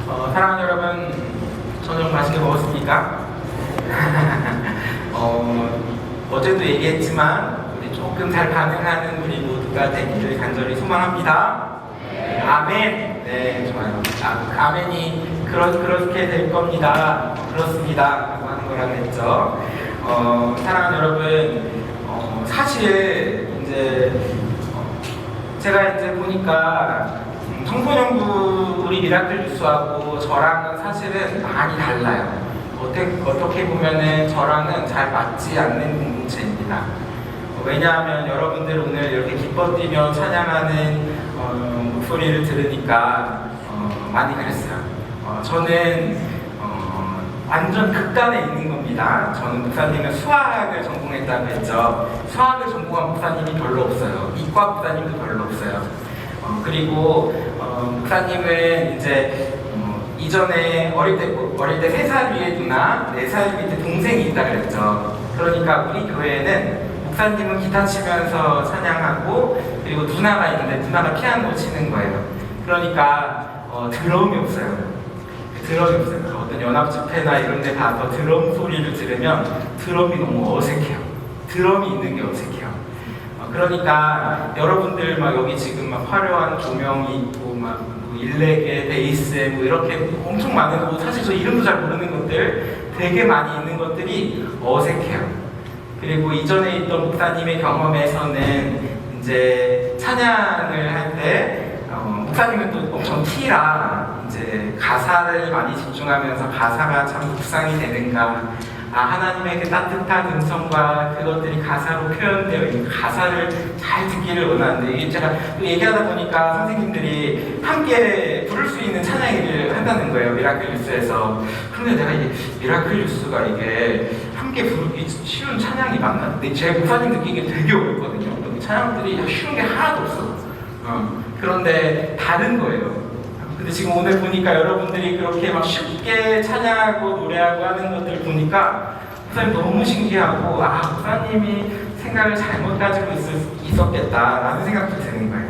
사랑하는 여러분, 저녁 맛있게 먹었습니까? 어제도 얘기했지만 우리 조금 잘 반응하는 우리 모두가 되기를 간절히 소망합니다. 아멘. 네, 좋아요. 아멘이 그렇게 될 겁니다. 그렇습니다. 라고 하는 거라고 했죠. 사랑하는 여러분, 사실 이제 제가 이제 보니까 청소년부 우리 미라클 뉴스하고 저랑은 사실은 많이 달라요. 어떻게 보면은 저랑은 잘 맞지 않는 공동체입니다. 왜냐하면 여러분들 오늘 이렇게 기뻐 뛰며 찬양하는 목소리를 들으니까 많이 그랬어요. 저는 완전 극단에 있는 겁니다. 저는 목사님은 수학을 전공했다고 했죠. 수학을 전공한 목사님이 별로 없어요. 이과 목사님도 별로 없어요. 그리고 목사님은 이제 이전에 어릴 때 3살 위에 누나, 4살 밑에 동생이 있다 그랬죠. 그러니까 우리 교회에는 목사님은 기타 치면서 찬양하고, 그리고 누나가 있는데 누나가 피아노 치는 거예요. 그러니까 드럼이 없어요. 드럼이 없어요. 어떤 연합 집회나 이런 데 가서 드럼 소리를 들으면 드럼이 너무 어색해요. 드럼이 있는 게 어색해요. 그러니까 여러분들 막 여기 지금 막 화려한 조명이 있고 막 일렉에 베이스에 뭐 이렇게 엄청 많은 거, 사실 저 이름도 잘 모르는 것들 되게 많이 있는 것들이 어색해요. 그리고 이전에 있던 목사님의 경험에서는 이제 찬양을 할 때 목사님은 또 엄청 T라 이제 가사를 많이 집중하면서 가사가 참 묵상이 되는가, 하나님의 그 따뜻한 음성과 그것들이 가사로 표현되어 있는 가사를 잘 듣기를 원하는데, 이게 제가 또 얘기하다 보니까 선생님들이 함께 부를 수 있는 찬양을 한다는 거예요, 미라클 뉴스에서. 그런데 내가 이게 미라클 뉴스가 이게 함께 부르기 쉬운 찬양이 맞나? 근데 제 목사님 느끼기에 되게 어렵거든요. 찬양들이 쉬운 게 하나도 없어. 그런데 다른 거예요. 근데 지금 오늘 보니까 여러분들이 그렇게 막 쉽게 찬양하고 노래하고 하는 것들 보니까 목사님 너무 신기하고, 목사님이 생각을 잘못 가지고 있었겠다라는 생각도 드는 거예요.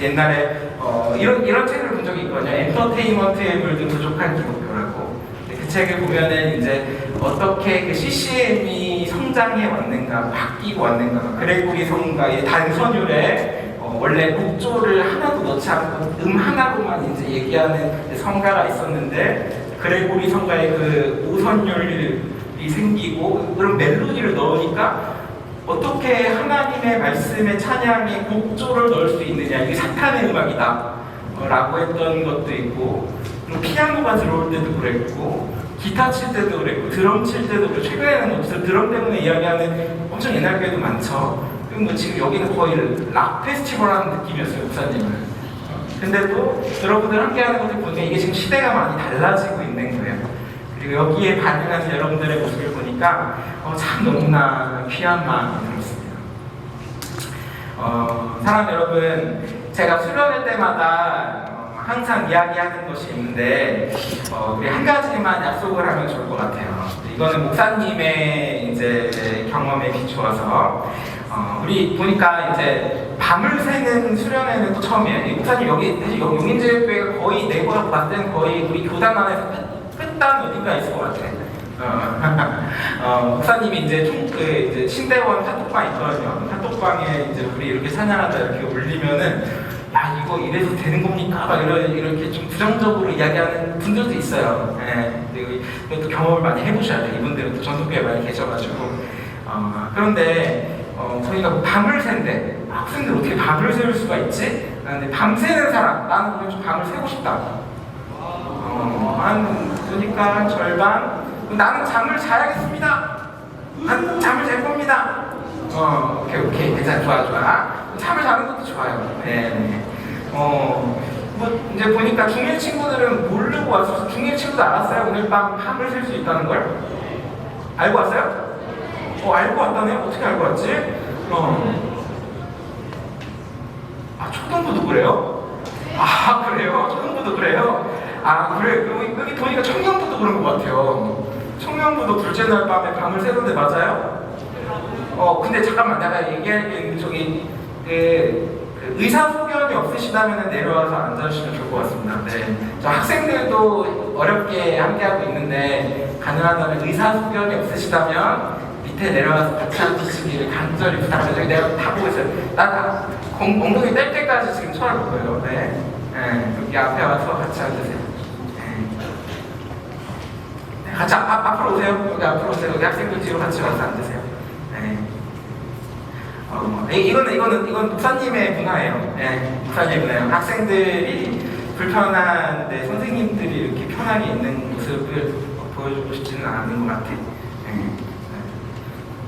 옛날에 이런 책을 본 적이 있거든요. 엔터테인먼트의 물든 부족한 기독교라고. 그 책을 보면은 이제 어떻게 그 CCM이 성장해 왔는가, 바뀌고 왔는가, 그레고리 성가의 단선율에 원래 곡조를 하나도 넣지 않고 하나로만 이제 얘기하는 성가가 있었는데, 그레고리 성가의 그 5선율이 생기고 그런 멜로디를 넣으니까 어떻게 하나님의 말씀의 찬양에 곡조를 넣을 수 있느냐, 이게 사탄의 음악이다 라고 했던 것도 있고, 그리고 피아노가 들어올 때도 그랬고, 기타 칠 때도 그랬고, 드럼 칠 때도 그랬고, 최근에는 없어요. 드럼 때문에 이야기하는 엄청 옛날 교회도 많죠. 뭐 지금 여기는 거의 락 페스티벌 하는 느낌이었어요, 목사님은. 근데도 여러분들 함께하는 것을 보니까 이게 지금 시대가 많이 달라지고 있는 거예요. 그리고 여기에 반응하는 여러분들의 모습을 보니까 참 너무나 귀한 마음이 들었습니다. 사랑하는 여러분, 제가 수련회 때마다 항상 이야기하는 것이 있는데, 우리 한 가지만 약속을 하면 좋을 것 같아요. 이거는 목사님의 이제 경험에 비추어서, 우리 보니까 이제 밤을 새는 수련회는 또 처음이에요. 목사님 사실 용인제일교회가 거의 내부라고 봤을 때는 거의 우리 교단 안에서 끝단 어딘가 있을 것 같아. 목사님이 이제 신대원 카톡방 있거든요. 카톡방에 이제 우리 이렇게 찬양하다 이렇게 올리면은, 야, 이거 이래서 되는 겁니까? 막 이렇게 좀 부정적으로 이야기하는 분들도 있어요. 그리고 이것도 경험을 많이 해보셔야 돼요. 이분들은 또 전통교회에 많이 계셔가지고. 그런데 저희가 밤을 샌대. 학생들 어떻게 밤을 새울 수가 있지? 근데 밤새는 사람, 나는 오늘 좀 밤을 새고 싶다. 그러니까 한 절반, 나는 잠을 자야겠습니다. 잠을 잘 겁니다. 오케이, 괜찮아, 좋아. 잠을 자는 것도 좋아요. 네. 뭐 이제 보니까 중1 친구들은 모르고 왔어서, 중1 친구도 알았어요? 오늘 밤을 샐 수 있다는 걸? 알고 왔어요? 알고 왔다네요? 어떻게 알고 왔지? 초등부도 그래요? 그래요? 초등부도 그래요? 그래. 여기 보니까 청년부도 그런 것 같아요. 청년부도 둘째 날 밤에 밤을 새던데 맞아요? 근데 잠깐만, 내가 얘기할 게 저기 그 의사소견이 없으시다면 내려와서 앉아주시면 좋을 것 같습니다. 네. 저 학생들도 어렵게 함께하고 있는데 가능하다면 의사소견이 없으시다면 밑에 내려와서 같이 앉으시기를 간절히 부탁드려요. 내가 다 보고 있어요. 나 엉덩이 뗄 때까지 지금 쳐다볼 거예요. 네. 네. 여기 앞에 와서 같이 앉으세요. 네. 같이 앞으로 오세요. 여기 앞으로 오세요. 여기 학생들 뒤로 같이 와서 앉으세요. 네. 이건 목사님의 문화예요. 네, 목사님의 문화예요. 학생들이 불편한데 선생님들이 이렇게 편하게 있는 모습을 보여주고 싶지는 않은 것 같아요. 네.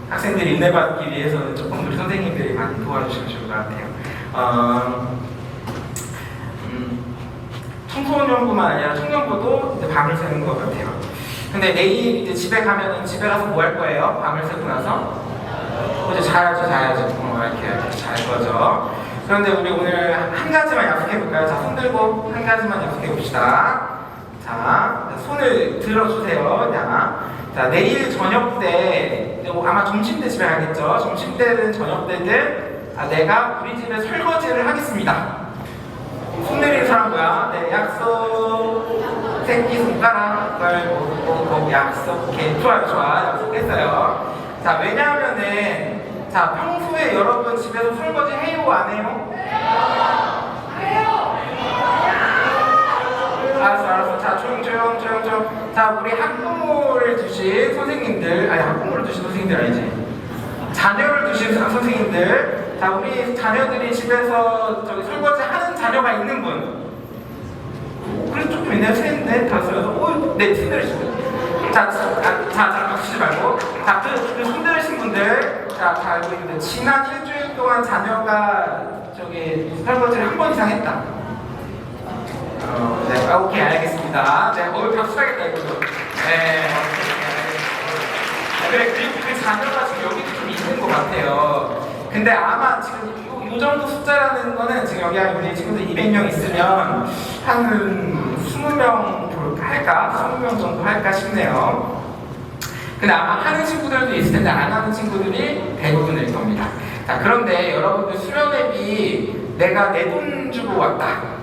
학생들이 은혜 받기 위해서는 조금 우리 선생님들이 많이 도와주시면 좋을 것 같아요. 청소년부만 아니라 청년부도 이제 밤을 새는 것 같아요. 근데 내일 이제 집에 가면은 집에 가서 뭐 할 거예요? 밤을 새고 나서? 이제 자야죠. 이렇게 잘 거죠. 그런데 우리 오늘 한 가지만 약속해 볼까요? 자, 손 들고 한 가지만 약속해 봅시다. 자, 손을 들어주세요. 자, 내일 저녁 때, 아마 점심 때 집에 가겠죠? 점심 때든 저녁 때든 내가 우리 집에 설거지를 하겠습니다. 손 내리는 사람 뭐야? 네, 약속. 새끼 손가락 걸고 약속해. 좋아. 약속했어요. 자, 왜냐하면은 자, 평소에 여러분 집에서 설거지 해요? 안 해요? 해요! 알았어. 자, 조용. 자, 우리 학부모를 두신 선생님들, 학부모를 두신 선생님들 아니지? 자녀를 두신 선생님들, 자, 우리 자녀들이 집에서 저기 설거지 하는 자녀가 있는 분. 그래서 조금 있네요. 셋, 다섯, 여섯, 네, 손들으시고. 자, 박수지 말고. 자, 그 손들으신 분들, 자, 다 알고 있는데, 지난 일주일 동안 자녀가 저기 설거지를 한 번 이상 했다. 네, 오케이, 알겠습니다. 네, 박수 하겠다, 이거도. 네, 그래, 그 자녀가 지금 여기도 좀 있는 것 같아요. 근데 아마 지금 요 정도 숫자라는 거는 지금 여기 우리 친구들 200명 있으면 한 20명 할까? 20명 정도 할까 싶네요. 근데 아마 하는 친구들도 있을 텐데 안 하는 친구들이 대부분일 겁니다. 자, 그런데 여러분들 수련회비 내가 내 돈 주고 왔다.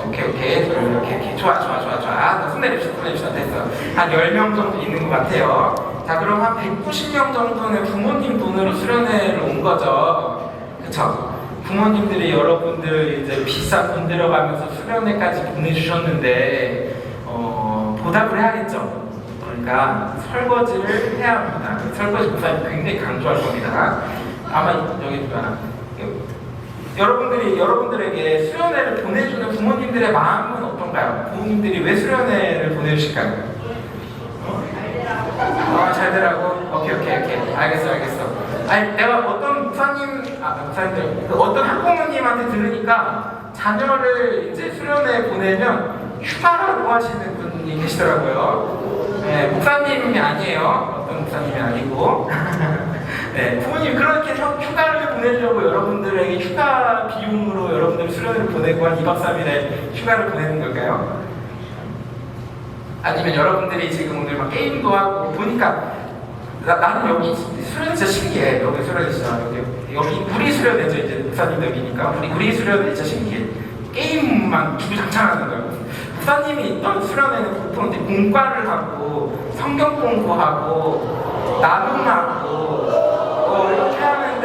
오케이. 이렇게. 좋아. 손 내립시다. 됐어. 한 10명 정도 있는 것 같아요. 자, 그럼 한 190명 정도는 부모님 돈으로 수련회를 온 거죠. 그쵸? 부모님들이 여러분들 이제 비싼 돈 들어가면서 수련회까지 보내주셨는데, 보답을 해야겠죠? 그러니까 설거지를 해야 합니다. 설거지 목사님 굉장히 강조할 겁니다. 아마 여기 여러분들에게 수련회를 보내주는 부모님들의 마음은 어떤가요? 부모님들이 왜 수련회를 보내주실까요? 잘 되라고? 오케이. 알겠어. 아니, 내가 어떤 목사님들, 어떤 학부모님한테 들으니까 자녀를 이제 수련회에 보내면 휴가라고 하시는 분이 계시더라고요. 네, 목사님이 아니에요. 어떤 목사님이 아니고. 네, 부모님 그렇게 휴가를 보내려고 여러분들에게 휴가 비용으로 여러분들 수련회를 보내고 한 2박 3일에 휴가를 보내는 걸까요? 아니면 여러분들이 지금 오늘 막 게임도 하고 보니까 나는 여기 수련회 진짜 신기해. 여기 수련회 진짜 여기 우리 수련회죠. 이제 목사님들이니까 우리 수련회 진짜 신기해. 게임만 주구장창하는 거예요. 목사님이 있던 수련회는 보통 이제 공과를 하고 성경 공부하고 나눔하고 이렇게 하는데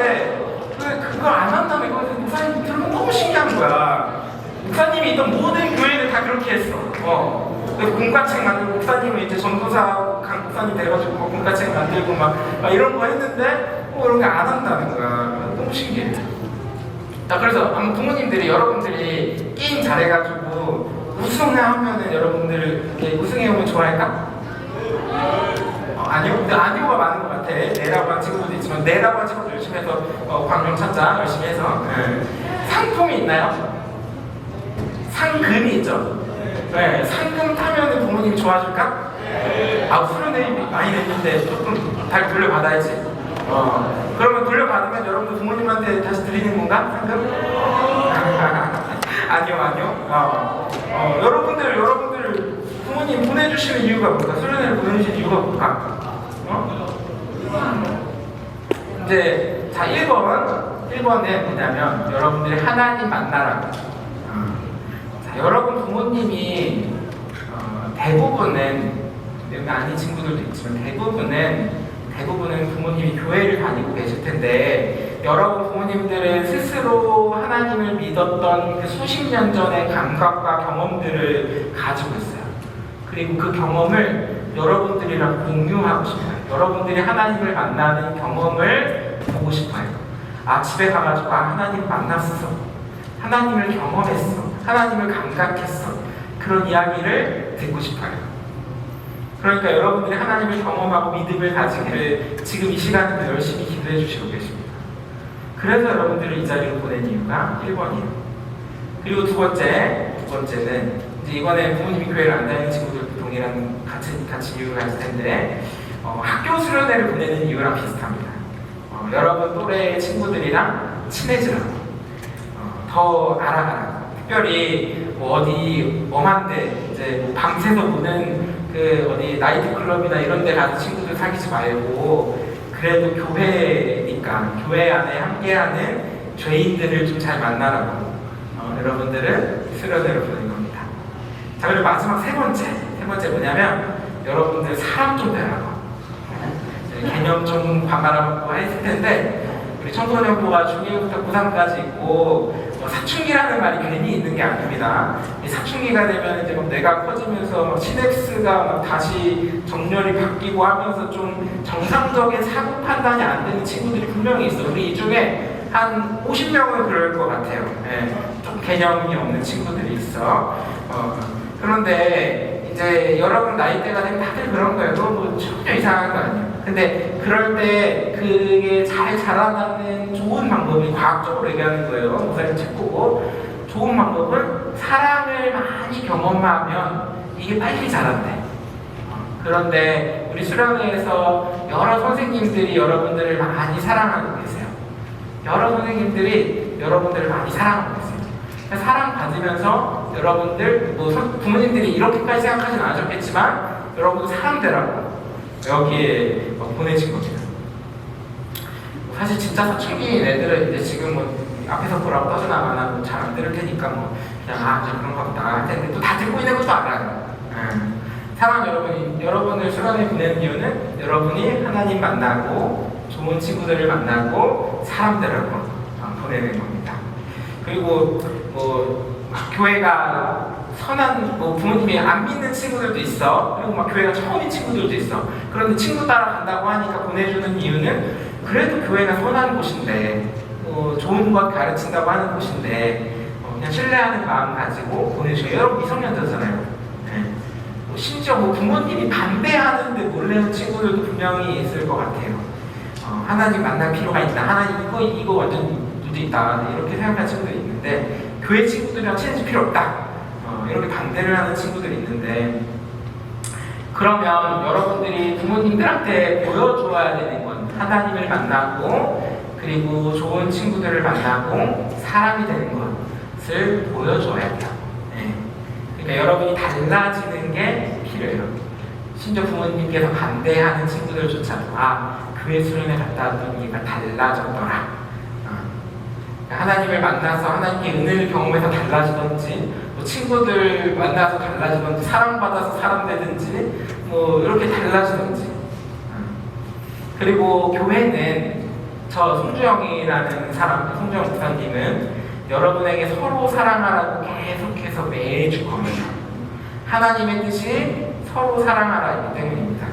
그걸 안 한다면 이거 목사님 들으면 너무 신기한 거야. 목사님이 있던 모든 교회는 다 그렇게 했어. 공과책 만들고 목사님은 이제 전도사 강 목사님 돼가지고 공과책 만들고 막 이런 거 했는데 이런 거 안 한다는 거야. 너무 신기해. 자, 그래서 아마 부모님들이 여러분들이 게임 잘해가지고 우승하면은 여러분들 이렇게 우승해오면 좋아할까? 아니요. 근데 아니오가 많은 것 같아. 내라고 한 친구도 있지만 내라고 한 친구도 열심히 해서 광명 찾자 열심히 해서 상품이 있나요? 상금이 있죠. 네, 상금 타면은 부모님이 좋아질까? 수련회 많이 냈는데 조금 잘 돌려받아야지. 그러면 돌려받으면 여러분들 부모님한테 다시 드리는 건가? 상금? 아니요. 여러분들 부모님 보내주시는 이유가 뭘까? 수련회를 보내주시는 이유가 뭘까? 이제 자 1번 1번은 뭐냐면 여러분들이 하나님 만나라고. 자, 여러분 부모님이 대부분은, 여기 아닌 친구들도 있지만 대부분은 부모님이 교회를 다니고 계실 텐데, 여러분 부모님들은 스스로 하나님을 믿었던 그 수십 년 전의 감각과 경험들을 가지고 있어요. 그리고 그 경험을 여러분들이랑 공유하고 싶어요. 여러분들이 하나님을 만나는 경험을 보고 싶어요. 집에 가가지고 하나님 만났어, 하나님을 경험했어, 하나님을 감각했어, 그런 이야기를 듣고 싶어요. 그러니까 여러분들이 하나님을 경험하고 믿음을 가지기를 지금 이 시간에 열심히 기도해 주시고 계십니다. 그래서 여러분들을 이 자리로 보낸 이유가 1번이에요. 그리고 두 번째는 이제 이번에 부모님이 교회를 안 다니는 친구들도 동일한 같이 이유가 있을 텐데, 학교 수련회를 보내는 이유랑 비슷합니다. 여러분 또래 친구들이랑 친해지라고, 더 알아가라고. 특별히 어디 엄한데 이제 밤새서 노는 그 어디 나이트 클럽이나 이런 데 가서 친구들 사귀지 말고, 그래도 교회니까 교회 안에 함께하는 죄인들을 좀 잘 만나라고 여러분들을 수련회로 보낸 겁니다. 자, 그리고 마지막 세 번째 뭐냐면 여러분들 사람 좀 되라고. 개념 좀 반말하고 했을 텐데, 우리 청소년부가 중1부터 고3까지 있고, 사춘기라는 말이 괜히 있는 게 아닙니다. 이 사춘기가 되면 이제 막 뇌가 커지면서 막 시냅스가 막 다시 정렬이 바뀌고 하면서 좀 정상적인 사고 판단이 안 되는 친구들이 분명히 있어. 우리 이 중에 한 50명은 그럴 것 같아요. 좀 개념이 없는 친구들이 있어. 그런데 이제 여러분 나이대가 되면 다들 그런 거예요. 뭐 전혀 이상한 거 아니에요. 근데 그럴 때 그게 잘 자라나는 좋은 방법이, 과학적으로 얘기하는 거예요. 목사님 책 보고, 좋은 방법은 사랑을 많이 경험하면 이게 빨리 자란대. 그런데 우리 수련회에서 여러 선생님들이 여러분들을 많이 사랑하고 계세요. 여러 선생님들이 여러분들을 많이 사랑하고 계세요. 사랑 받으면서 여러분들, 부모님들이 이렇게까지 생각하진 않으셨겠지만 여러분들 사랑되라고 여기에 보내신 겁니다. 사실 진짜 사춘기인 애들은 이제 지금 앞에서 뭐라고 떠져나가나 잘 안 들을 테니까 그냥 이제 그런가 보다 할 텐데, 또 다 듣고 있는 것도 알아요. 사랑 여러분을 수련회 보내는 이유는 여러분이 하나님 만나고 좋은 친구들을 만나고 사람들하고 보내는 겁니다. 그리고 교회가 선한, 부모님이 안 믿는 친구들도 있어. 그리고 교회가 처음인 친구들도 있어. 그런데 친구 따라 간다고 하니까 보내주는 이유는, 그래도 교회가 선한 곳인데, 좋은 것 가르친다고 하는 곳인데, 그냥 신뢰하는 마음 가지고 보내주세요. 여러분 미성년자잖아요. 심지어 부모님이 반대하는데 몰래온 친구들도 분명히 있을 것 같아요. 하나님 만날 필요가 있다. 하나님 이거 완전 문제 있다. 이렇게 생각하는 친구들이 있는데, 교회 친구들이랑 친해질 필요 없다. 이렇게 반대를 하는 친구들이 있는데, 그러면 여러분들이 부모님들한테 보여줘야 되는 건 하나님을 만나고, 그리고 좋은 친구들을 만나고 사람이 되는 것을 보여줘야 돼요. 그러니까 여러분이 달라지는 게 필요해요. 심지어 부모님께서 반대하는 친구들조차도 교회 수련회 갔다 왔더니 얘가 달라졌더라. 하나님을 만나서 하나님의 은혜를 경험해서 달라지던지, 친구들 만나서 달라지던지, 사랑받아서 사람 되든지, 이렇게 달라지던지. 그리고 교회는, 저 송주영이라는 사람, 송주영 목사님은 여러분에게 서로 사랑하라고 계속해서 매해줄 겁니다. 하나님의 뜻이 서로 사랑하라기 때문입니다.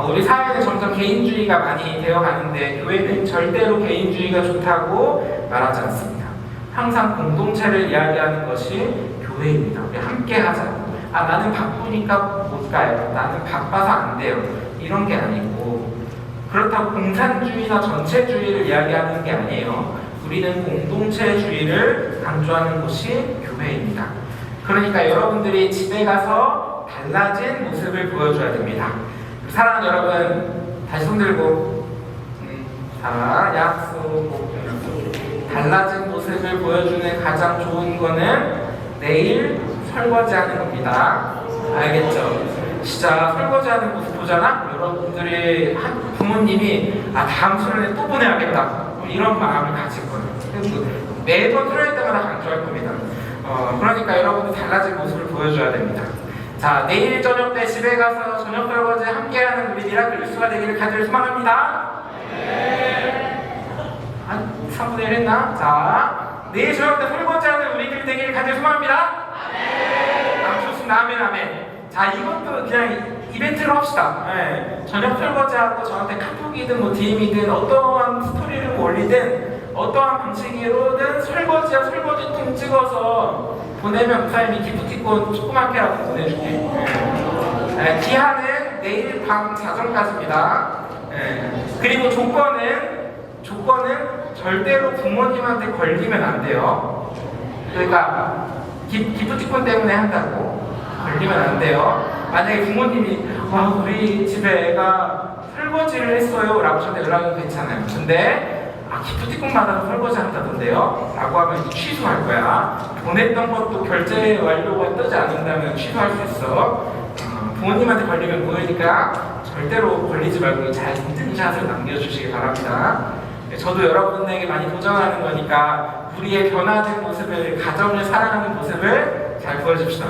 우리 사회는 점점 개인주의가 많이 되어가는데, 교회는 절대로 개인주의가 좋다고 말하지 않습니다. 항상 공동체를 이야기하는 것이 교회입니다. 우리 함께 하자고. 나는 바쁘니까 못 가요. 나는 바빠서 안 돼요. 이런 게 아니고, 그렇다고 공산주의나 전체주의를 이야기하는 게 아니에요. 우리는 공동체주의를 강조하는 곳이 교회입니다. 그러니까 여러분들이 집에 가서 달라진 모습을 보여줘야 됩니다. 사랑하는 여러분, 다시 손 들고, 약속. 달라진 모습을 보여주는 가장 좋은 거는 내일 설거지하는 겁니다. 알겠죠? 진짜 설거지하는 모습 보잖아? 여러분들이 부모님이 다음 수련회 또 보내야겠다, 이런 마음을 가질 거예요. 매번 토요일 때마다 강조할 겁니다. 그러니까 여러분들 달라진 모습을 보여줘야 됩니다. 자, 내일 저녁 때 집에 가서 저녁 설거지 함께하는 우리 미라클 뉴스가 되기를 간절히 소망합니다. 한 3분의 1 했나? 자, 내일 저녁 때 설거지하는 우리들이 되기를 간절히 소망합니다. 좋습니다. 아멘, 아멘. 자, 이것도 그냥 이벤트로 합시다. 네. 저녁 설거지하고 저한테 카톡이든 뭐 DM이든 어떠한 스토리를 올리든 어떠한 방식으로든 설거지야 설거지통 찍어서 보내면 목사님이 기프티콘 조그맣게라도 보내줄게. 네. 기한은 내일 밤 4점까지입니다. 네. 그리고 조건은 절대로 부모님한테 걸리면 안 돼요. 그러니까 기프티콘 때문에 한다고 걸리면 안 돼요. 만약에 부모님이 우리 집에 애가 설거지를 했어요 라고 저한테 연락이 괜찮아요. 근데 기프티콘 받아서 설거지 한다던데요? 라고 하면 취소할 거야. 보냈던 것도 결제 완료가 뜨지 않는다면 취소할 수 있어. 부모님한테 걸리면 모르니까 절대로 걸리지 말고 잘 인증샷을 남겨주시기 바랍니다. 저도 여러분에게 많이 도전하는 거니까 우리의 변화된 모습을, 가정을 사랑하는 모습을 잘 보여줍시다.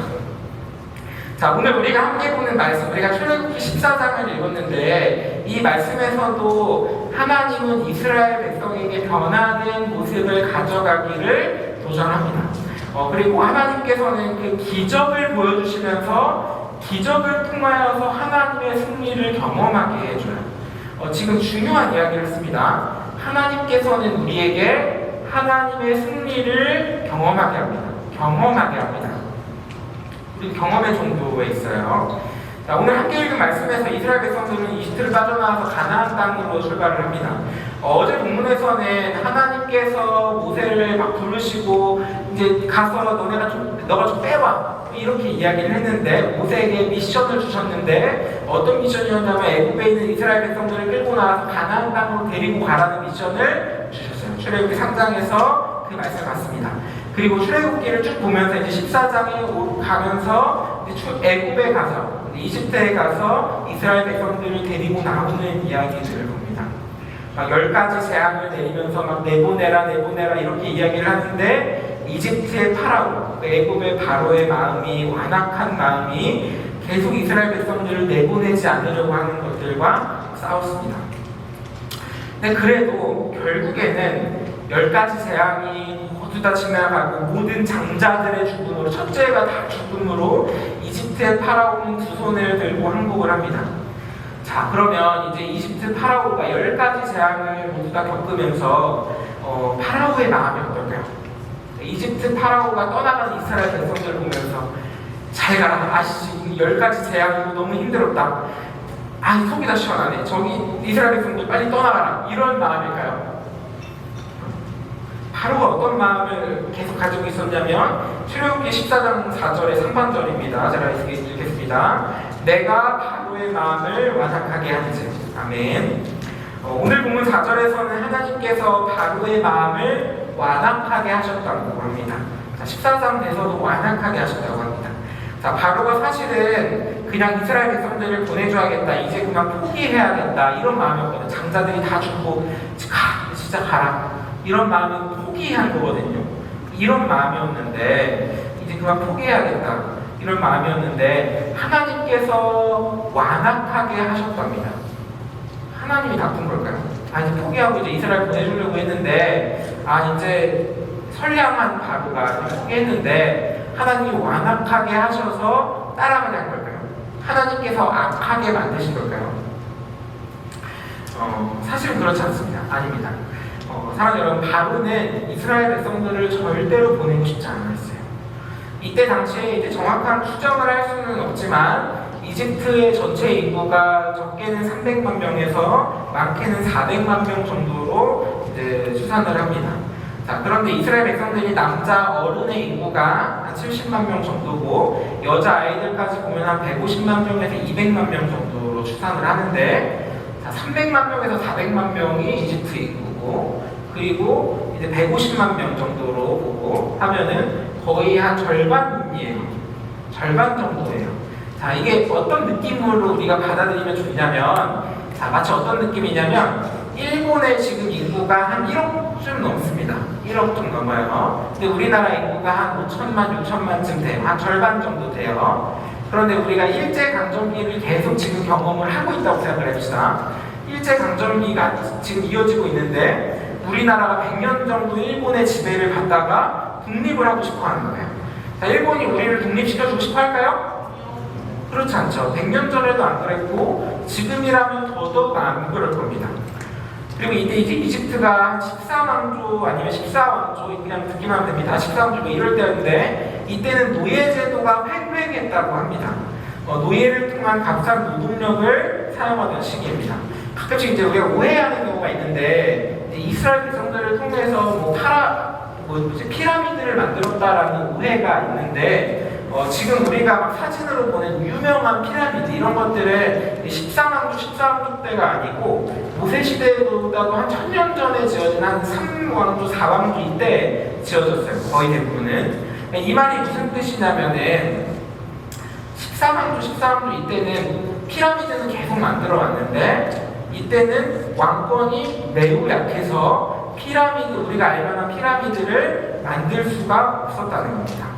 자, 오늘 우리가 함께 보는 말씀, 우리가 출애굽기 14장을 읽었는데 이 말씀에서도 하나님은 이스라엘 백성에게 변화된 모습을 가져가기를 도전합니다. 그리고 하나님께서는 그 기적을 보여주시면서 기적을 통하여서 하나님의 승리를 경험하게 해줘요. 지금 중요한 이야기를 했습니다. 하나님께서는 우리에게 하나님의 승리를 경험하게 합니다. 경험하게 합니다. 우리 경험의 정도에 있어요. 자, 오늘 함께 읽은 말씀에서 이스라엘 백성들은 이집트를 빠져나와서 가나안 땅으로 출발을 합니다. 어제 본문에서는 하나님께서 모세를 막 부르시고 이제 가서 너가 좀 빼와 이렇게 이야기를 했는데 모세에게 미션을 주셨는데 어떤 미션이었냐면 애굽에 있는 이스라엘 백성들을 끌고 나와서 가나안 땅으로 데리고 가라는 미션을 주셨어요. 출애굽기 3장에서 그 말씀을 봤습니다. 그리고 출애굽기를 쭉 보면서 이제 14장에 가면서 애굽에 가서 이집트에 가서 이스라엘 백성들을 데리고 나오는 이야기들을 봅니다. 막 10가지 재앙을 내리면서 막 내보내라 이렇게 이야기를 하는데 이집트의 파라오, 애굽의 바로의 마음이 완악한 마음이 계속 이스라엘 백성들을 내보내지 않으려고 하는 것들과 싸웠습니다. 근데 그래도 결국에는 10가지 재앙이 모두 다 지나가고 모든 장자들의 죽음으로 첫째가 다 죽음으로 이집트의 파라오는 두 손을 들고 항복을 합니다. 자, 그러면 이제 이집트 파라오가 10가지 재앙을 모두 다 겪으면서 파라오의 마음이 어떨까요? 이집트 파라오가 떠나간 이스라엘 백성들을 보면서 잘 가라, 아시지? 10가지 재앙이고 너무 힘들었다. 속이 다 시원하네. 저기 이스라엘 백성들 빨리 떠나가라. 이런 마음일까요? 바로가 어떤 마음을 계속 가지고 있었냐면 출애굽기 14장 4절의 상반절입니다. 제가 읽겠습니다. 내가 바로의 마음을 완악하게 하지. 아멘. 오늘 본문 4절에서는 하나님께서 바로의 마음을 완악하게 하셨다고 합니다. 자, 14장 돼서도 완악하게 하셨다고 합니다. 자, 바로가 사실은 그냥 이스라엘 백성들을 보내줘야겠다, 이제 그냥 포기해야겠다 이런 마음이었거든요. 장자들이 다 죽고 진짜 가라 이런 마음은 포기한 거거든요. 이런 마음이었는데 이제 그만 포기해야겠다 이런 마음이었는데 하나님께서 완악하게 하셨답니다. 하나님이 나쁜 걸까요? 이제 포기하고 이제 이스라엘 보내주려고 했는데 이제 선량한 바로가 포기했는데 하나님이 완악하게 하셔서 따라가게 한 걸까요? 하나님께서 악하게 만드신 걸까요? 사실은 그렇지 않습니다. 아닙니다. 사랑하는 여러분, 바로는 이스라엘 백성들을 절대로 보내고 싶지 않았어요. 이때 당시에 이제 정확한 추정을 할 수는 없지만 이집트의 전체 인구가 적게는 300만 명에서 많게는 400만 명 정도로 이제 추산을 합니다. 자, 그런데 이스라엘 백성들이 남자 어른의 인구가 한 70만 명 정도고 여자 아이들까지 보면 한 150만 명에서 200만 명 정도로 추산을 하는데, 자, 300만 명에서 400만 명이 이집트 인구고 그리고 이제 150만 명 정도로 보고 하면은 거의 한 절반이에요. 절반 정도예요. 자, 이게 어떤 느낌으로 우리가 받아들이면 좋냐면, 자, 마치 어떤 느낌이냐면 일본의 지금 인구가 한 1억쯤 넘습니다. 1억 좀 넘어요. 근데 우리나라 인구가 한 5천만, 6천만쯤 돼요. 한 절반 정도 돼요. 그런데 우리가 일제강점기를 계속 지금 경험을 하고 있다고 생각을 해봅시다. 일제강점기가 지금 이어지고 있는데 우리나라가 100년 정도 일본의 지배를 받다가 독립을 하고 싶어 하는 거예요. 자, 일본이 우리를 독립시켜주고 싶어 할까요? 그렇지 않죠. 100년 전에도 안 그랬고 지금이라면 더더욱 안 그럴 겁니다. 그리고 이때 이제 이집트가 14왕조 아니면 14왕조 그냥 듣기만 하면 됩니다. 14왕조 이럴 때였는데 이때는 노예제도가 횡행했다고 합니다. 노예를 통한 값싼 노동력을 사용하던 시기입니다. 가끔씩 이제 우리가 오해하는 경우가 있는데 이스라엘 백성들을 통해서 피라미드를 만들었다라는 오해가 있는데 지금 우리가 막 사진으로 보낸 유명한 피라미드 이런 것들은 13왕조, 14왕조 때가 아니고 모세 시대보다도 한 1000년 전에 지어진 한 3왕조, 4왕조 이때 지어졌어요. 거의 대부분은. 이 말이 무슨 뜻이냐면은 13왕조, 14왕조 이때는 피라미드는 계속 만들어 왔는데 이때는 왕권이 매우 약해서 피라미드, 우리가 알만한 피라미드를 만들 수가 없었다는 겁니다.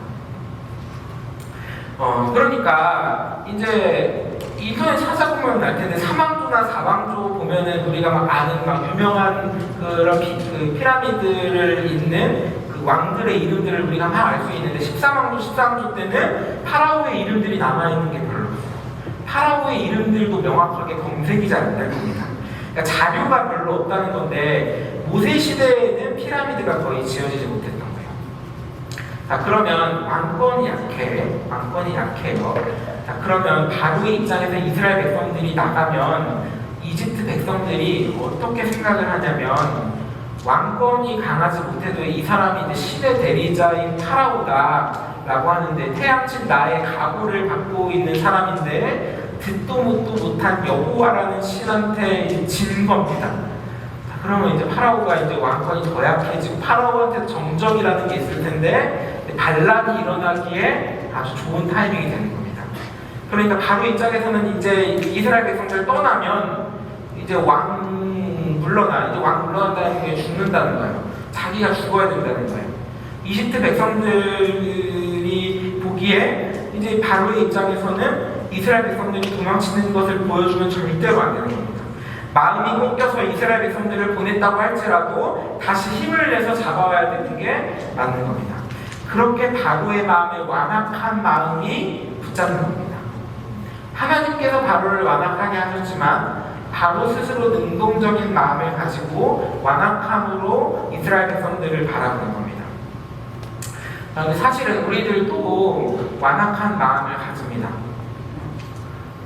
그러니까 이제 이번에 찾아보면 알 텐데 3왕조나 4왕조 보면은 우리가 막 아는 막 유명한 그런 피라미드를 잇는 그 왕들의 이름들을 우리가 막 알 수 있는데 13왕조, 14왕조 때는 파라오의 이름들이 남아있는 게 별로 없어요. 파라오의 이름들도 명확하게 검색이 잘 안 될 겁니다. 그러니까 자료가 별로 없다는 건데 모세 시대에는 피라미드가 거의 지어지지 못했던 거예요. 자, 그러면 왕권이 약해요. 자, 그러면 바로의 입장에서 이스라엘 백성들이 나가면 이집트 백성들이 어떻게 생각을 하냐면 왕권이 강하지 못해도 이 사람이 이제 신의 대리자인 파라오다 라고 하는데 태양신 나의 각오를 받고 있는 사람인데 듣도 못한 여호와라는 신한테 진 겁니다. 자, 그러면 이제 파라오가 이제 왕권이 더 약해지고 파라오한테 정적이라는 게 있을 텐데 반란이 일어나기에 아주 좋은 타이밍이 되는 겁니다. 그러니까 바로 입장에서는 이제 이스라엘 백성들 떠나면 이제 왕 물러난다는 게 죽는다는 거예요. 자기가 죽어야 된다는 거예요. 이집트 백성들이 보기에 이제 바로의 입장에서는 이스라엘 백성들이 도망치는 것을 보여주면 절대로 안 되는 겁니다. 마음이 꺾여서 이스라엘 백성들을 보냈다고 할지라도 다시 힘을 내서 잡아와야 되는 게 맞는 겁니다. 그렇게 바로의 마음에 완악한 마음이 붙잡는 겁니다. 하나님께서 바로를 완악하게 하셨지만 바로 스스로 능동적인 마음을 가지고 완악함으로 이스라엘 백성들을 바라보는 겁니다. 사실은 우리들도 완악한 마음을 가집니다.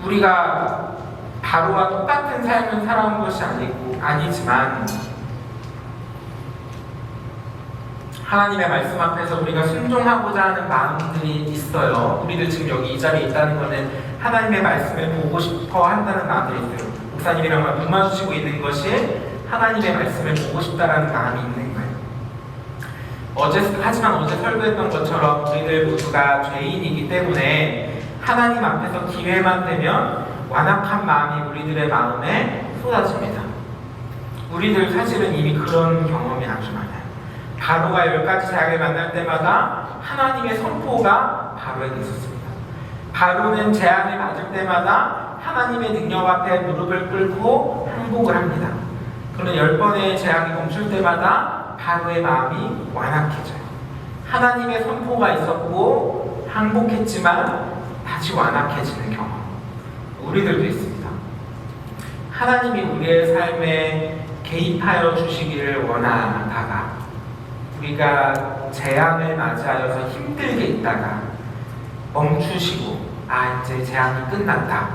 우리가 바로와 똑같은 삶을 살아온 것이 아니지만 하나님의 말씀 앞에서 우리가 순종하고자 하는 마음들이 있어요. 우리들 지금 여기 이 자리에 있다는 것은 하나님의 말씀을 보고 싶어 한다는 마음들이 있어요. 목사님이랑 도와주시고 있는 것이 하나님의 말씀을 보고 싶다라는 마음이 있는 거예요. 하지만 어제 설교했던 것처럼 우리들 모두가 죄인이기 때문에 하나님 앞에서 기회만 되면 완악한 마음이 우리들의 마음에 쏟아집니다. 우리들 사실은 이미 그런 경험이 아주 많아요. 바로가 10가지 재앙을 만날 때마다 하나님의 선포가 바로에게 있었습니다. 바로는 재앙을 맞을 때마다 하나님의 능력 앞에 무릎을 꿇고 항복을 합니다. 그러나 10번의 재앙이 멈출 때마다 바로의 마음이 완악해져요. 하나님의 선포가 있었고 항복했지만 다시 완악해지는 경험. 우리들도 있습니다. 하나님이 우리의 삶에 개입하여 주시기를 원하다가 우리가 재앙을 맞이하여서 힘들게 있다가 멈추시고 이제 재앙이 끝났다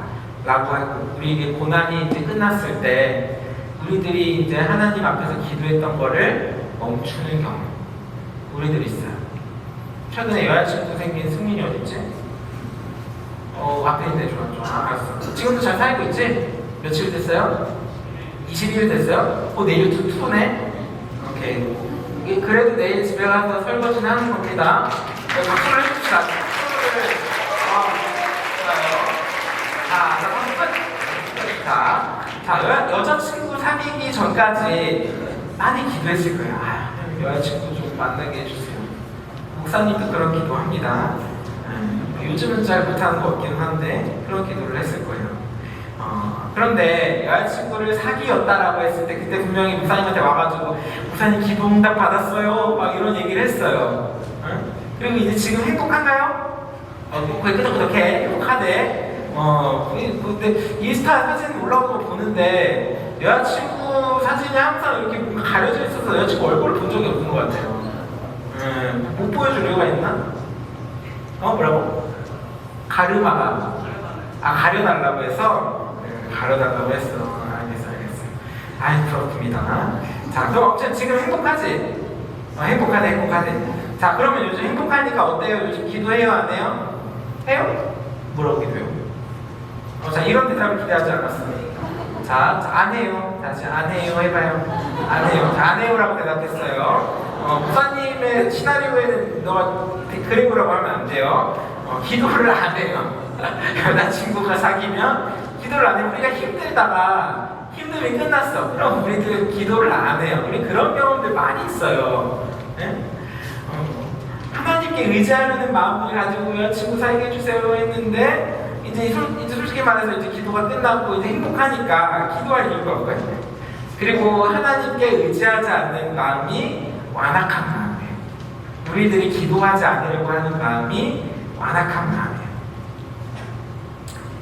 라고 하고 우리에게 고난이 이제 끝났을 때 우리들이 이제 하나님 앞에서 기도했던 거를 멈추는 경우 우리들이 있어요. 최근에 여자친구 생긴 승민이 어딨지? 앞에 있네. 좋아. 알았어. 지금도 잘 살고 있지? 며칠 됐어요? 20일 됐어요? 내일 투네? 오케이. 그래도 내일 집에 가서 설거지는 하는 겁니다. 박수를 해줍시다. 좋아요. 자, 여자친구 사귀기 전까지 많이 기도했을 거예요. 여자친구 좀 만나게 해주세요. 목사님도 그런 기도합니다. 요즘은 잘 못하는 것 같긴 한데 그런 기도를 했을 거예요. 그런데 여자친구를 사귀었다라고 했을 때 그때 분명히 목사님한테 와가지고 목사님 기도 응답 받았어요 막 이런 얘기를 했어요. 그리고 이제 지금 행복한가요? 거의 끄덕끄덕해. 행복하대. 근데 인스타 사진 올라오는 거 보는데 여자친구 사진이 항상 이렇게 뭔가 가려져 있어서 여자친구 얼굴을 본 적이 없는 것 같아요. 못 보여줄 이유가 있나? 뭐라고? 가르마가 가려달라고 해서? 가려달라고 했어. 알겠어. 아이, 그렇습니다. 자, 그럼 어쨌든 지금 행복하지? 행복하대. 자, 그러면 요즘 행복하니까 어때요? 요즘 기도해요? 안 해요? 해요? 뭐라고 기도해요? 자, 이런 대답을 기대하지 않았어요. 자, 안 해요. 다시 안 해요 해봐요. 안 해요. 자, 안 해요라고 대답했어요. 목사님의 시나리오에는 너가 그래보라고 하면 안 돼요. 기도를 안 해요. 여자친구가 사귀면 기도를 안 해요. 우리가 힘듦이 끝났어. 그럼 우리들 기도를 안 해요. 우리 그런 경험들 많이 있어요. 네? 하나님께 의지하려는 마음을 가지고 여자친구 사귀게 해주세요 했는데 이제 솔직히 말해서 이제 기도가 끝났고 이제 행복하니까 기도할 이유가 없거든요. 그리고 하나님께 의지하지 않는 마음이 완악한 마음이에요. 우리들이 기도하지 않으려고 하는 마음이 완악한 마음이에요.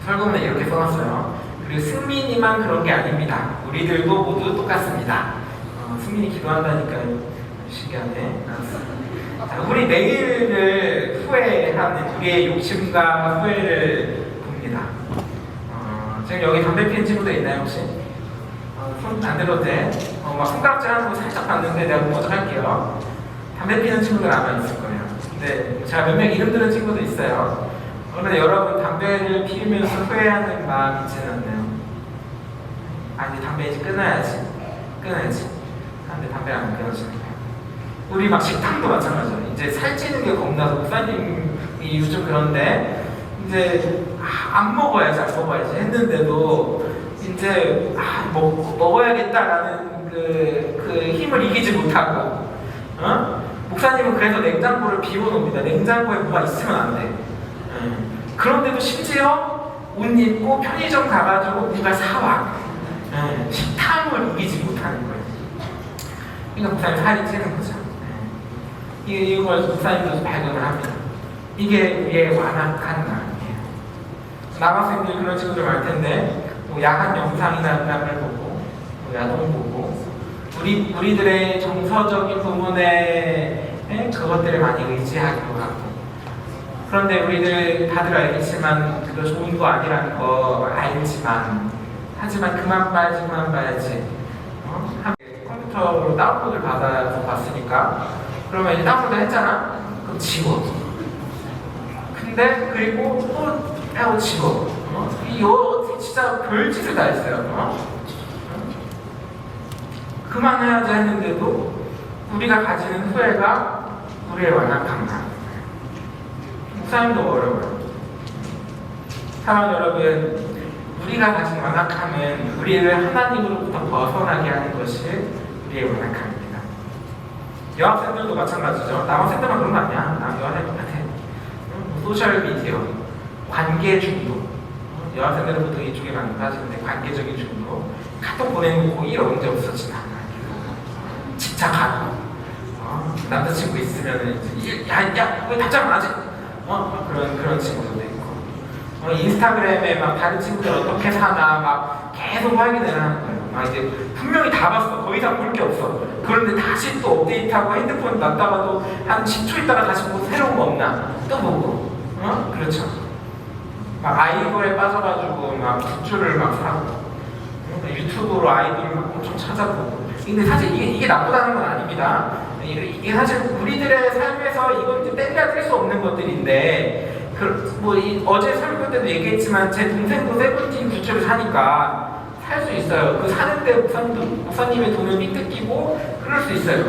설교문에 이렇게 써놨어요. 그리고 승민이만 그런 게 아닙니다. 우리들도 모두 똑같습니다. 승민이 기도한다니까 신기하네. 자, 우리 내일을 후회하는 우리의 욕심과 후회를 봅니다. 지금 여기 담배 피는 친구들 있나요 혹시? 손 안 들어도 돼? 막 손가락질 하는 거 살짝 봤는데 내가 먼저 할게요. 담배 피는 친구들 아마 있을 거예요. 근데 제가 몇 명 이름 들은 친구도 있어요. 그런데 여러분 담배를 피우면서 후회하는 마음 있지는 않나요? 아니 담배 이제 끊어야지. 근데 담배를 안 끊어지는 거예요. 우리 막 식탐도 마찬가지예요. 이제 살찌는 게 겁나서 목사님이 요즘 그런데 이제 안 먹어야지 했는데도 이제 먹어야겠다라는 그 힘을 이기지 못하고 목사님은 그래서 냉장고를 비워놓습니다. 냉장고에 뭐가 있으면 안 돼. 그런데도 심지어 옷 입고 편의점 가가지고 누가 사와. 식탐을 이기지 못하는 거예요. 그러니까 목사님 살이 찌는 거죠. 이걸 목사님도 발견을 합니다. 이게 우리의 완악한 마음이에요. 남학생들 그런 친구들 많을 텐데 야한 영상이나 음악을 보고 야동 보고 우리들의 정서적인 부분에 그것들을 많이 의지하기도 하고 그런데 우리들 다들 알겠지만 그거 좋은 거 아니라는 거 알지만 하지만 그만 봐야지 컴퓨터로 다운로드를 받아서 봤으니까 그러면 이제 다운로드 했잖아? 그럼 지워. 근데 그리고 또 하고 지워. 이거 진짜 별짓을 다 했어요. 그만해야지 했는데도 우리가 가지는 후회가 우리의 완악한 마음. 목사님도 어려워요. 사랑 여러분, 우리가 가진 완악함은 우리를 하나님으로부터 벗어나게 하는 것이 우리의 완악함입니다. 여학생들도 마찬가지죠. 남학생들만 그런 거 아니야. 여학생 똑같아. 소셜미디어, 관계 중독. 여학생들은 보통 이쪽에 많이 빠지는데 관계적인 중독. 카톡 보내놓고 일 언제 없어지나. 집착하고. 남자친구 있으면 왜 답장 안 하지? 그런 친구들도 있고. 인스타그램에 막 다른 친구들 어떻게 사나 막 계속 확인을 하는 거예요. 이제 분명히 다 봤어. 더 이상 볼 게 없어. 그런데 다시 또 업데이트하고 핸드폰 놨다가도 한 10초 있다가 다시 뭐 새로운 거 없나 또 보고. 그렇죠. 막 아이돌에 빠져가지고 막 굿즈를 막 사고 유튜브로 아이돌 막 엄청 찾아보고. 근데 사실 이게 나쁘다는 건 아닙니다. 이게 사실 우리들의 삶에서 이건 이제 뗄래야 뗄 수 없는 것들인데 어제 설교 때도 얘기했지만 제 동생도 세븐틴 굿즈를 사니까 살 수 있어요. 그 사는데 목사님의 돈을 삐뜯기고 그럴 수 있어요.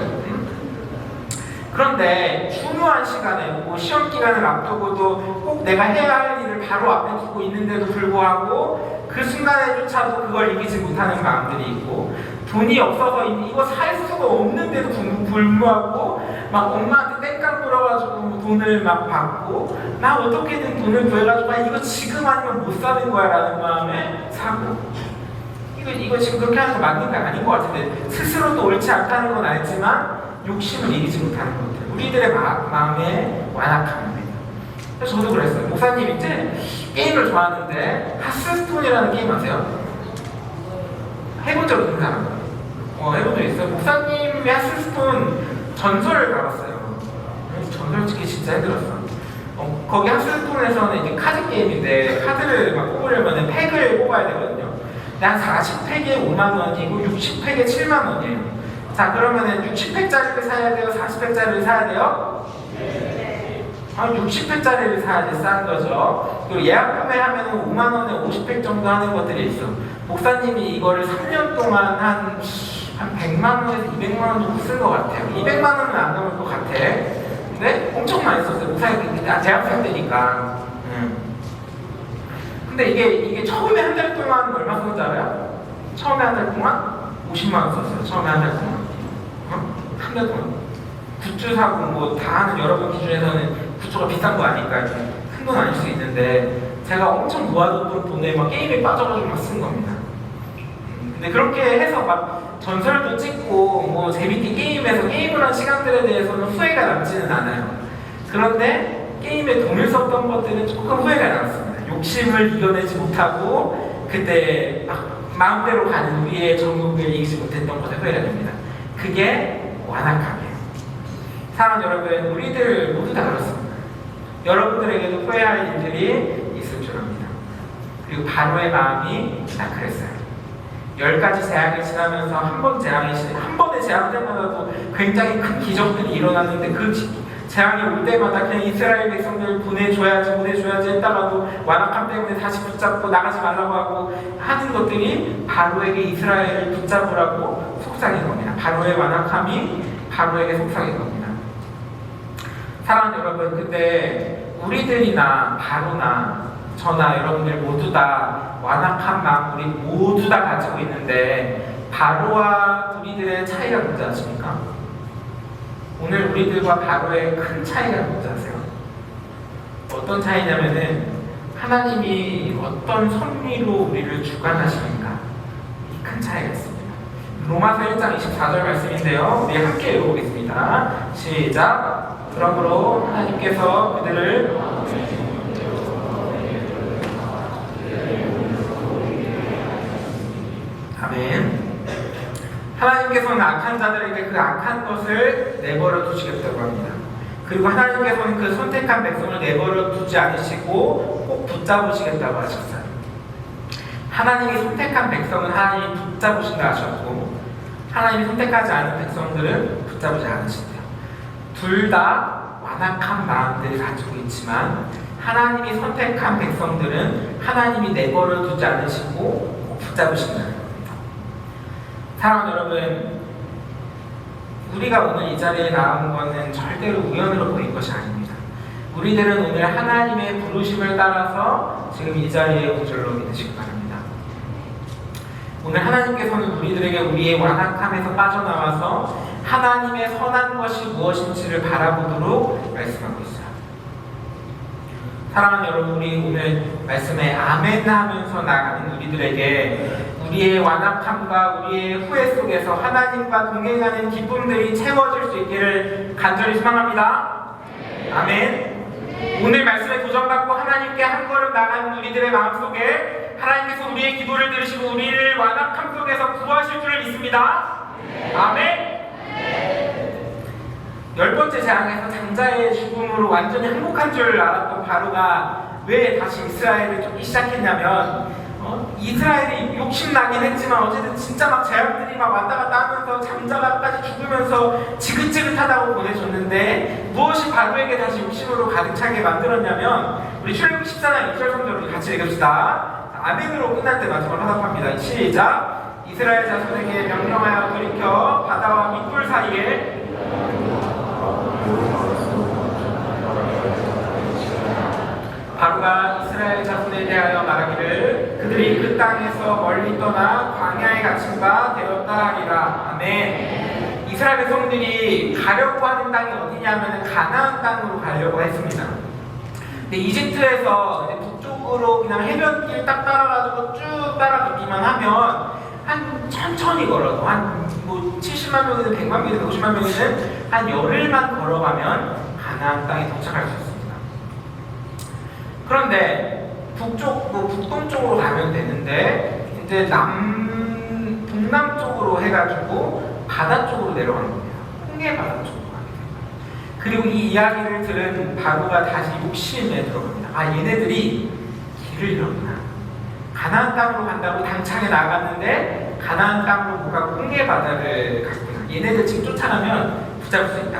그런데 중요한 시간에 시험 기간을 앞두고도 꼭 내가 해야 할 일을 바로 앞에 두고 있는데도 불구하고 그 순간에조차도 그걸 이기지 못하는 마음들이 있고 돈이 없어서 이거 살 수가 없는데도 불구하고 막 엄마한테 땡깡 불어가지고 돈을 막 받고 나 어떻게든 돈을 구해가지고 이거 지금 아니면 못 사는 거야 라는 마음에 사고 이거 지금 그렇게 하는 거 맞는 게 아닌 것 같은데 스스로도 옳지 않다는 건 알지만 욕심을 이기지 못하는 것 같아요. 우리들의 마음의 완악함입니다. 그래서 저도 그랬어요. 목사님 이제 게임을 좋아하는데 하스스톤이라는 게임 아세요? 해본 적 있는 사람? 해본 적 있어요. 목사님의 하스스톤 전설을 가봤어요. 전설 찍기 진짜 힘들었어. 거기 하스스톤에서는 이제 카드 게임인데 카드를 막 뽑으려면 팩을 뽑아야 되거든요. 한 40팩에 5만원이고 60팩에 7만원이에요. 자, 그러면은 60팩짜리를 사야 돼요? 40팩짜리를 사야 돼요? 60팩짜리를 사야지 싼 거죠. 그리고 예약 구매하면 5만원에 50팩 정도 하는 것들이 있어. 목사님이 이거를 3년 동안 한 100만원에서 200만원 정도 쓴 것 같아요. 200만원은 안 넘을 것 같아. 근데 엄청 많이 썼어요. 목사님 대학생 때니까. 근데 이게 처음에 한 달 동안 얼마 썼는지 알아요? 처음에 한 달 동안 50만원 썼어요. 처음에 한 달 동안. 한 달 동안. 굿즈 사고 뭐 다 하는 여러분 기준에서는 굿즈가 비싼 거 아니까 큰 돈 아닐 수 있는데 제가 엄청 모아뒀던 돈에 막 게임에 빠져가지고 막 쓴 겁니다. 근데 그렇게 해서 막 전설도 찍고 뭐 재밌게 게임을 한 시간들에 대해서는 후회가 남지는 않아요. 그런데 게임에 돈을 썼던 것들은 조금 후회가 남습니다. 욕심을 이겨내지 못하고 그때 마음대로 가는 우리의 정욕을 이기지 못했던 것에 후회가 됩니다. 그게 완악함이에요. 사랑하는 여러분, 우리들 모두 다 그렇습니다. 여러분들에게도 후회할 일들이 있을 줄 압니다. 그리고 바로의 마음이 다 그랬어요. 10가지 재앙을 지나면서 한 번의 재앙 때마다도 굉장히 큰 기적들이 일어났는데 그 재앙이 올 때마다 그냥 이스라엘 백성들 보내줘야지 했다가도 완악함 때문에 다시 붙잡고 나가지 말라고 하고 하는 것들이 바로에게 이스라엘을 붙잡으라고 속삭인 겁니다. 바로의 완악함이 바로에게 속삭인 겁니다. 사랑하는 여러분, 근데 우리들이나 바로나 저나 여러분들 모두 다 완악한 마음 우리 모두 다 가지고 있는데 바로와 우리들의 차이가 뭔지 아십니까? 오늘 우리들과 바로의 큰 차이가 뭔지 아세요? 어떤 차이냐면은 하나님이 어떤 섭리로 우리를 주관하시는가 이 큰 차이가 있습니다. 로마서 1장 24절 말씀인데요. 우리 함께 읽어보겠습니다. 시작! 그러므로 하나님께서 그들을 아멘. 하나님께서는 악한 자들에게 그 악한 것을 내버려 두시겠다고 합니다. 그리고 하나님께서는 그 선택한 백성을 내버려 두지 않으시고 꼭 붙잡으시겠다고 하셨어요. 하나님이 선택한 백성은 하나님이 붙잡으신다 하셨고 하나님이 선택하지 않은 백성들은 붙잡지 않으신대요. 둘 다 완악한 마음들을 가지고 있지만 하나님이 선택한 백성들은 하나님이 내버려 두지 않으시고 꼭 붙잡으신다는 겁니다. 사랑하는 여러분, 우리가 오늘 이 자리에 나온 것은 절대로 우연으로 보인 것이 아닙니다. 우리들은 오늘 하나님의 부르심을 따라서 지금 이 자리에 온 줄로 믿으시기 바랍니다. 오늘 하나님께서는 우리들에게 우리의 완악함에서 빠져나와서 하나님의 선한 것이 무엇인지를 바라보도록 말씀하고 있어요. 사랑하는 여러분, 우리 오늘 말씀에 아멘 하면서 나가는 우리들에게 우리의 완악함과 우리의 후회 속에서 하나님과 동행하는 기쁨들이 채워질 수 있기를 간절히 소망합니다. 아멘. 오늘 말씀에 도전받고 하나님께 한 걸음 나가는 우리들의 마음속에 하나님께서 우리의 기도를 들으시고 우리를 완악함 속에서 구하실 줄을 믿습니다. 아멘. 10번째 재앙에서 장자의 죽음으로 완전히 항복한 줄 알았던 바로가 왜 다시 이스라엘을 쫓기 시작했냐면 이스라엘이 욕심나긴 했지만 어쨌든 진짜 막 재앙들이 막 왔다 갔다 하면서 장자가까지 죽으면서 지긋지긋하다고 보내줬는데 무엇이 바로에게 다시 욕심으로 가득 차게 만들었냐면 우리 출애굽기 14장 2절 3절 같이 읽읍시다. 아멘으로 끝날 때 마지막으로 화답합니다. 시작! 이스라엘 자손에게 명령하여 돌이켜 바다와 밑불 사이에 바로가 이스라엘 자손에 대하여 말하기를 그들이 그 땅에서 멀리 떠나 광야에 갇힌 바 되었다 하리라. 아멘. 이스라엘 백성들이 가려고 하는 땅이 어디냐면 가나안 땅으로 가려고 했습니다. 근데 이집트에서 북쪽으로 그냥 해변길 딱 따라가지고 쭉 따라가기만 하면 한 천천히 걸어도 한 뭐 70만 명이든 100만 명이든 50만 명이든 한 열흘만 걸어가면 가나안 땅에 도착할 수 있습니다. 그런데 북동쪽으로 가면 되는데 이제 동남쪽으로 해가지고 바다 쪽으로 내려가는 겁니다. 홍해 바다 쪽으로 가게 됩니다. 그리고 이 이야기를 들은 바로가 다시 욕심에 들어갑니다. 아, 얘네들이 길을 잃었구나. 가나안 땅으로 간다고 당창에 나갔는데 가나안 땅으로 못 가고 홍해 바다를 갔구나. 얘네들 지금 쫓아가면 붙잡을 수 있다.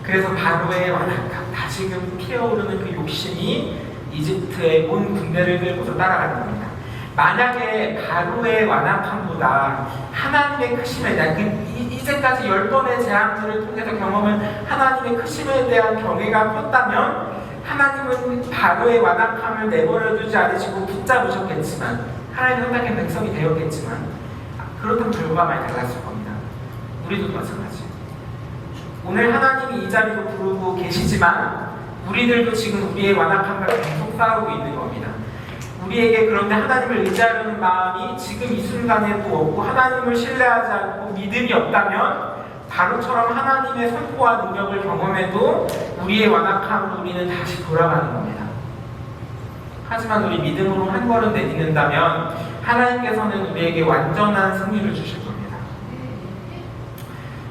그래서 바로의 완악함, 다시금 피어오르는 그 욕심이 이집트의 온 군대를 들고서 따라가는 겁니다. 만약에 바로의 완악함보다 하나님의 크심에 대한 이제까지 10번의 재앙들을 통해서 경험한 하나님의 크심에 대한 경외가 컸다면 하나님은 바로의 완악함을 내버려두지 않으시고 붙잡으셨겠지만 하나님의 선택한 백성이 되었겠지만 그렇다면 결과가 많이 달랐을 겁니다. 우리도 마찬가지. 오늘 하나님이 이 자리로 부르고 계시지만 우리들도 지금 우리의 완악함과 계속 싸우고 있는 겁니다. 우리에게 그런데 하나님을 의지하려는 마음이 지금 이 순간에도 없고 하나님을 신뢰하지 않고 믿음이 없다면 바로처럼 하나님의 선포와 능력을 경험해도 우리의 완악함으로 우리는 다시 돌아가는 겁니다. 하지만 우리 믿음으로 한 걸음 내딛는다면 하나님께서는 우리에게 완전한 승리를 주실 겁니다.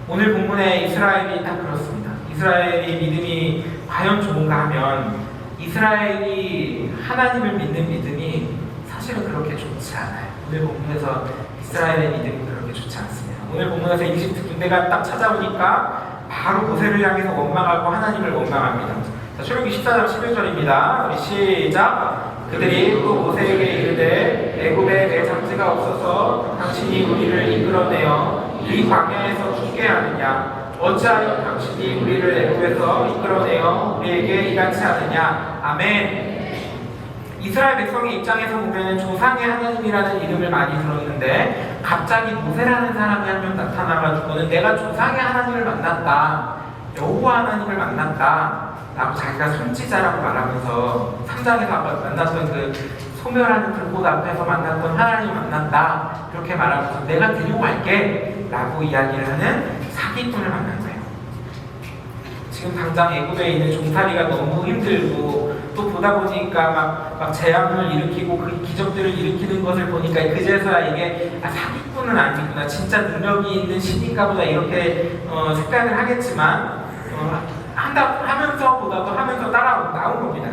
오늘 본문의 이스라엘이 딱 그렇습니다. 이스라엘이 믿음이 과연 좋은가 하면 이스라엘이 하나님을 믿는 믿음이 사실은 그렇게 좋지 않아요. 오늘 본문에서 이스라엘의 믿음이 그렇게 좋지 않습니다. 오늘 본문에서 이집트 군대가 딱 찾아오니까 바로 모세를 향해서 원망하고 하나님을 원망합니다. 자, 출애굽기 14장 11절입니다. 우리 시작. 그들이 또 모세에게 이르되 애굽에 내 장지가 없어서 당신이 우리를 이끌어내어 이 광야에서 죽게 하느냐? 어찌하여 당신이 우리를 애굽에서 이끌어내어 우리에게 이같이 하느냐? 아멘. 이스라엘 백성의 입장에서 보면 조상의 하나님이라는 이름을 많이 들었는데 갑자기 모세라는 사람이 한 명 나타나가지고는 내가 조상의 하나님을 만났다, 여호와 하나님을 만났다 라고 자기가 선지자라고 말하면서 3장에서 아까 만났던 그 소멸하는 불꽃 앞에서 만났던 하나님을 만난다 이렇게 말하면서 내가 데리고 갈게 라고 이야기를 하는 사기꾼을 만난 거예요. 지금 당장 애굽에 있는 종살이가 너무 힘들고 또 보다 보니까 막 재앙을 일으키고 그 기적들을 일으키는 것을 보니까 그제서야 이게 사기꾼은 아니구나, 진짜 능력이 있는 신인가 보다 이렇게 생각을 하겠지만 하면서 따라 나온 겁니다.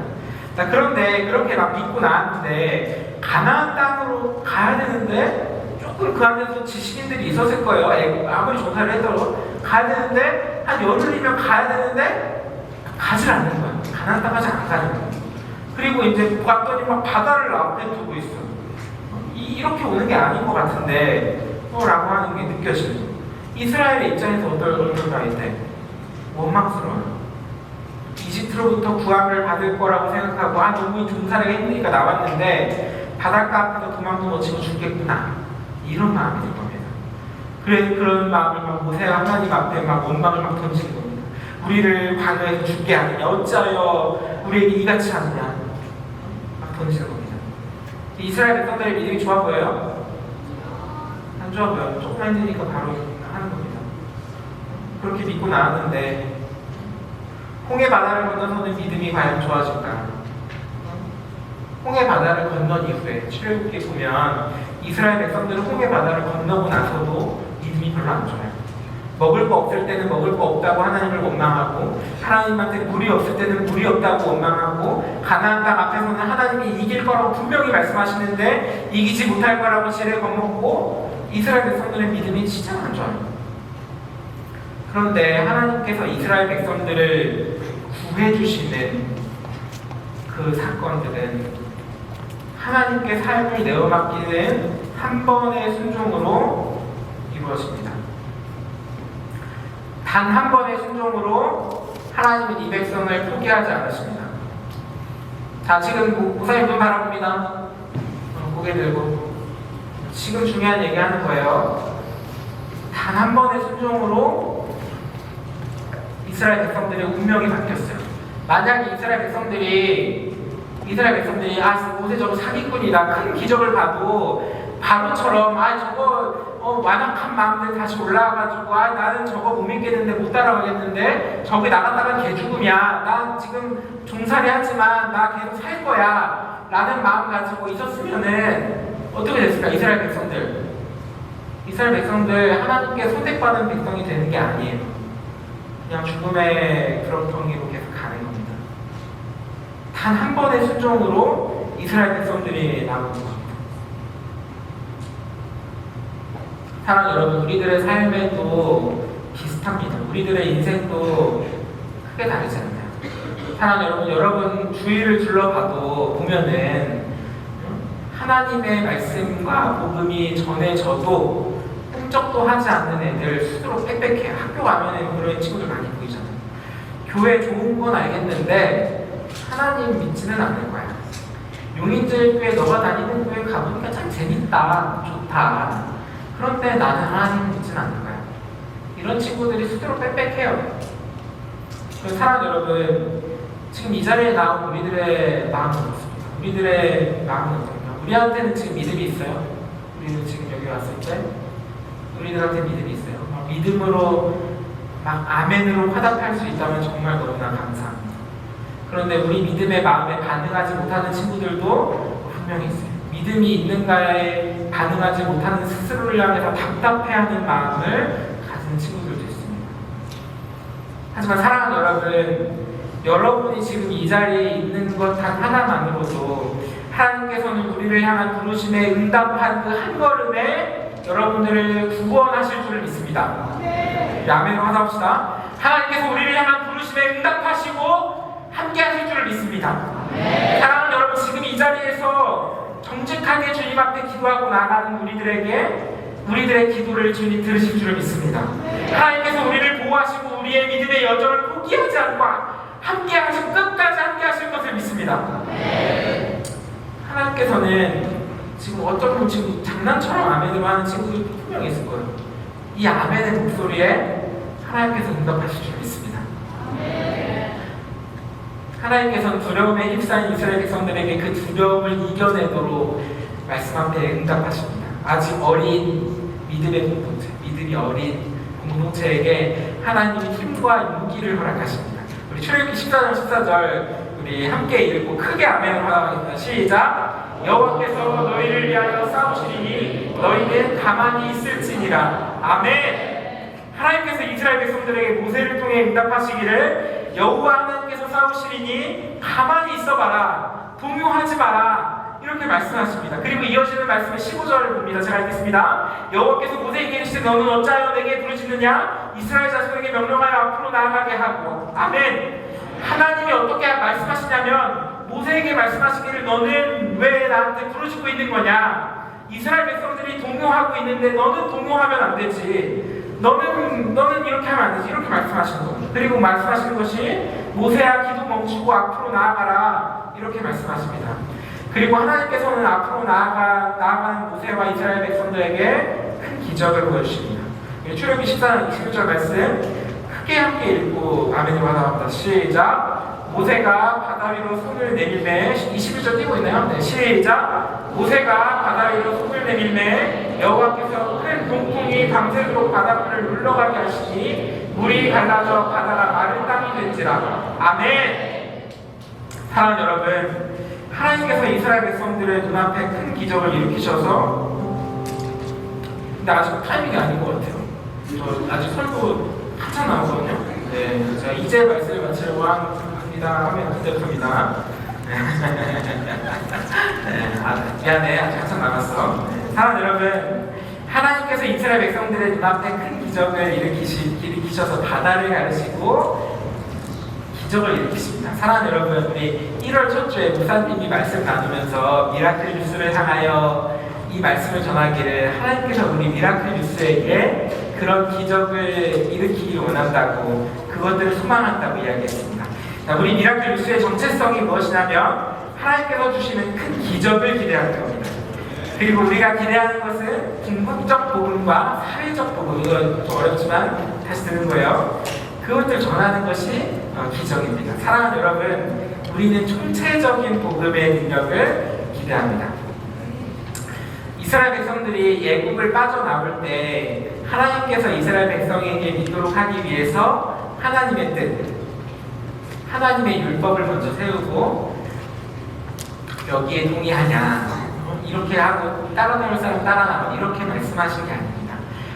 자, 그런데 그렇게 막 믿고 나왔는데 가나안 땅으로 가야 되는데 조금 그 안에서 지식인들이 있었을 거예요. 아무리 조사를 해도 가야 되는데 한 열흘이면 가야 되는데 가지 않는 거예요. 가나안 땅까지 안 가는 거예요. 그리고 이제 봤더니 막 바다를 앞에 두고 있어. 이렇게 오는 게 아닌 것 같은데 라고 하는 게 느껴져요. 이스라엘의 입장에서 어떨까 이때 원망스러워요. 이집트로부터 구원을 받을 거라고 생각하고 너무 종살이가 힘드니까 나왔는데 바닷가 앞에서 도망도 못 치고 죽겠구나 이런 마음이 들 겁니다. 그래서 그런 마음을 막 모세가 하나님 앞에 막 원망을 막 던지는 겁니다. 우리를 광야에서 죽게 하느냐, 어찌하여 우리에게 이같이 하느냐 막 던지는 겁니다. 이스라엘 백성들의 믿음이 좋아 보여요? 안 좋아 보여요. 조금만 힘드니까 바로 하는 겁니다. 그렇게 믿고 나왔는데 홍해 바다를 건너서는 믿음이 과연 좋아질까? 홍해 바다를 건넌 이후에 출애굽기에 보면 이스라엘 백성들은 홍해 바다를 건너고 나서도 믿음이 별로 안 좋아요. 먹을 거 없을 때는 먹을 거 없다고 하나님을 원망하고 하나님한테 물이 없을 때는 물이 없다고 원망하고 가나안 땅 앞에서는 하나님이 이길 거라고 분명히 말씀하시는데 이기지 못할 거라고 지레 겁먹고 이스라엘 백성들의 믿음이 진짜 안 좋아요. 그런데 하나님께서 이스라엘 백성들을 구해주시는 그 사건들은 하나님께 삶을 내어맡기는 한 번의 순종으로 이루어집니다. 단 한 번의 순종으로 하나님은 이 백성을 포기하지 않으십니다. 자, 지금 목사님 눈 바라봅니다. 고개 들고 지금 중요한 얘기하는 거예요. 단 한 번의 순종으로 이스라엘 백성들의 운명이 바뀌었어요. 만약에 이스라엘 백성들이 모세 저거 사기꾼이다, 큰 기적을 봐도 바로처럼 저거 완악한 마음들 다시 올라와가지고 나는 저거 못 믿겠는데 못 따라가겠는데 저기 나갔다가 개죽음이야, 난 지금 종살이 하지만 나 계속 살 거야 라는 마음 가지고 있었으면은 어떻게 됐을까? 이스라엘 백성들 하나님께 선택받은 백성이 되는 게 아니에요. 그냥 죽음의 그런 경기로 계속 가는 겁니다. 단 한 번의 순종으로 이스라엘 백성들이 남은 겁니다. 사랑 여러분, 우리들의 삶에도 비슷합니다. 우리들의 인생도 크게 다르지 않나요? 사랑 여러분 주위를 둘러봐도 보면은 하나님의 말씀과 복음이 전해져도 꿈쩍도 하지 않는 애들 스스로 빽빽해요. 학교 가면은 그런 친구들 많이 보이잖아요. 교회 좋은 건 알겠는데 하나님 믿지는 않을 거야. 용인제일교회 너가 다니는 교회 가보니까 참 재밌다, 좋다. 그런데 나는 하나님 믿지는 않을 거야. 이런 친구들이 스스로 빽빽해요. 사랑 여러분, 지금 이 자리에 나온 우리들의 마음은 어떻습니까? 우리들의 마음은 어떻습니까? 우리한테는 지금 믿음이 있어요. 우리는 지금 여기 왔을 때 우리들한테 믿음이 있어요. 믿음으로 아멘으로 화답할 수 있다면 정말 너무나 감사합니다. 그런데 우리 믿음의 마음에 반응하지 못하는 친구들도 분명히 있어요. 믿음이 있는가에 반응하지 못하는 스스로를 향해서 답답해하는 마음을 가진 친구들도 있습니다. 하지만 사랑하는 여러분이 지금 이 자리에 있는 것 단 하나만으로도 하나님께서는 우리를 향한 부르심에 응답한 그 한 걸음에 여러분들을 구원하실 줄을 믿습니다. 아멘으로 화답합시다. 하나님께서 우리를 향한 부르심에 응답하시고 함께 하실 줄을 믿습니다. 사랑하는 여러분, 지금 이 자리에서 정직하게 주님 앞에 기도하고 나가는 우리들의 기도를 주님 들으실 줄을 믿습니다. 하나님께서 우리를 보호하시고 우리의 믿음의 여정을 포기하지 않고 함께 하시고 끝까지 함께 하실 것을 믿습니다. 하나님께서는 지금 어떤 분 지금 장난처럼 아멘으로 하는 친구들이 분명히 있을 거예요. 이 아멘의 목소리에 하나님께서 응답하실 줄 믿습니다. 하나님께서는 두려움에 휩싸인 이스라엘 백성들에게 그 두려움을 이겨내도록 말씀 앞에 응답하십니다. 아직 어린 믿음의 공동체, 믿음이 어린 공동체에게 하나님이 힘과 용기를 허락하십니다. 우리 출애굽기 14장 14절 우리 함께 읽고 크게 아멘을 하겠습니다. 시작! 여호와께서 너희를 위하여 싸우시리니 너희는 가만히 있을지니라. 아멘. 하나님께서 이스라엘 백성들에게 모세를 통해 응답하시기를 여호와 하나님께서 싸우시리니 가만히 있어봐라, 동요하지 마라, 이렇게 말씀하십니다. 그리고 이어지는 말씀의 15절을 봅니다. 제가 읽겠습니다. 여호와께서 모세에게 이르시되 너는 어찌하여 내게 부르짖느냐? 이스라엘 자손에게 명령하여 앞으로 나아가게 하고. 아멘. 하나님이 어떻게 말씀하시냐면 모세에게 말씀하시기를 너는 왜 나한테 부르짖고 있는 거냐? 이스라엘 백성들이 동요하고 있는데 너는 동요하면 안 되지. 너는 이렇게 하면 안 되지. 이렇게 말씀하시는 거예요. 그리고 말씀하시는 것이 모세야 기도 멈추고 앞으로 나아가라, 이렇게 말씀하십니다. 그리고 하나님께서는 앞으로 나아가는 모세와 이스라엘 백성들에게 큰 기적을 보여주십니다. 출애굽기 14장 21절 말씀 크게 함께 읽고 아멘으로 화답합니다. 시작! 모세가 바다 위로 손을 내밀매 21절 띄고 있나요? 네, 시작! 모세가 바다 위로 손을 내밀매 여호와께서 큰 동풍이 밤새도록 바닷물을 물러가게 하시니 물이 갈라져 바다가 마른 땅이 된지라. 아멘. 사랑하는 여러분, 하나님께서 이스라엘 백성들의 눈앞에 큰 기적을 일으키셔서, 근데 아직 타이밍이 아닌 것 같아요. 저 아직 설교 한참 남았거든요. 네, 제가 이제 말씀을 마치려고 하면 그대로입니다. 미안해, 아직 한참 남았어. 사랑하는 여러분, 하나님께서 이스라엘 백성들의 눈앞에 큰 기적을 일으키셔서 바다를 가르시고 기적을 일으키십니다. 사랑하는 여러분, 우리 1월 첫 주에 목사님이 말씀 나누면서 미라클 뉴스를 향하여 이 말씀을 전하기를 하나님께서 우리 미라클 뉴스에게 그런 기적을 일으키기 원한다고, 그것들을 소망한다고 이야기했습니다. 자, 우리 미라클 뉴스의 정체성이 무엇이냐면 하나님께서 주시는 큰 기적을 기대하는 겁니다. 그리고 우리가 기대하는 것은 궁극적 복음과 사회적 복음, 이건 좀 어렵지만 다시 드는 거예요. 그것들 전하는 것이 기적입니다. 사랑하는 여러분, 우리는 총체적인 복음의 능력을 기대합니다. 이스라엘 백성들이 애국을 빠져나올 때 하나님께서 이스라엘 백성에게 믿도록 하기 위해서 하나님의 뜻, 하나님의 율법을 먼저 세우고 여기에 동의하냐, 이렇게 하고 따라 나올 사람 따라 나와, 이렇게 말씀하신 게 아닙니다.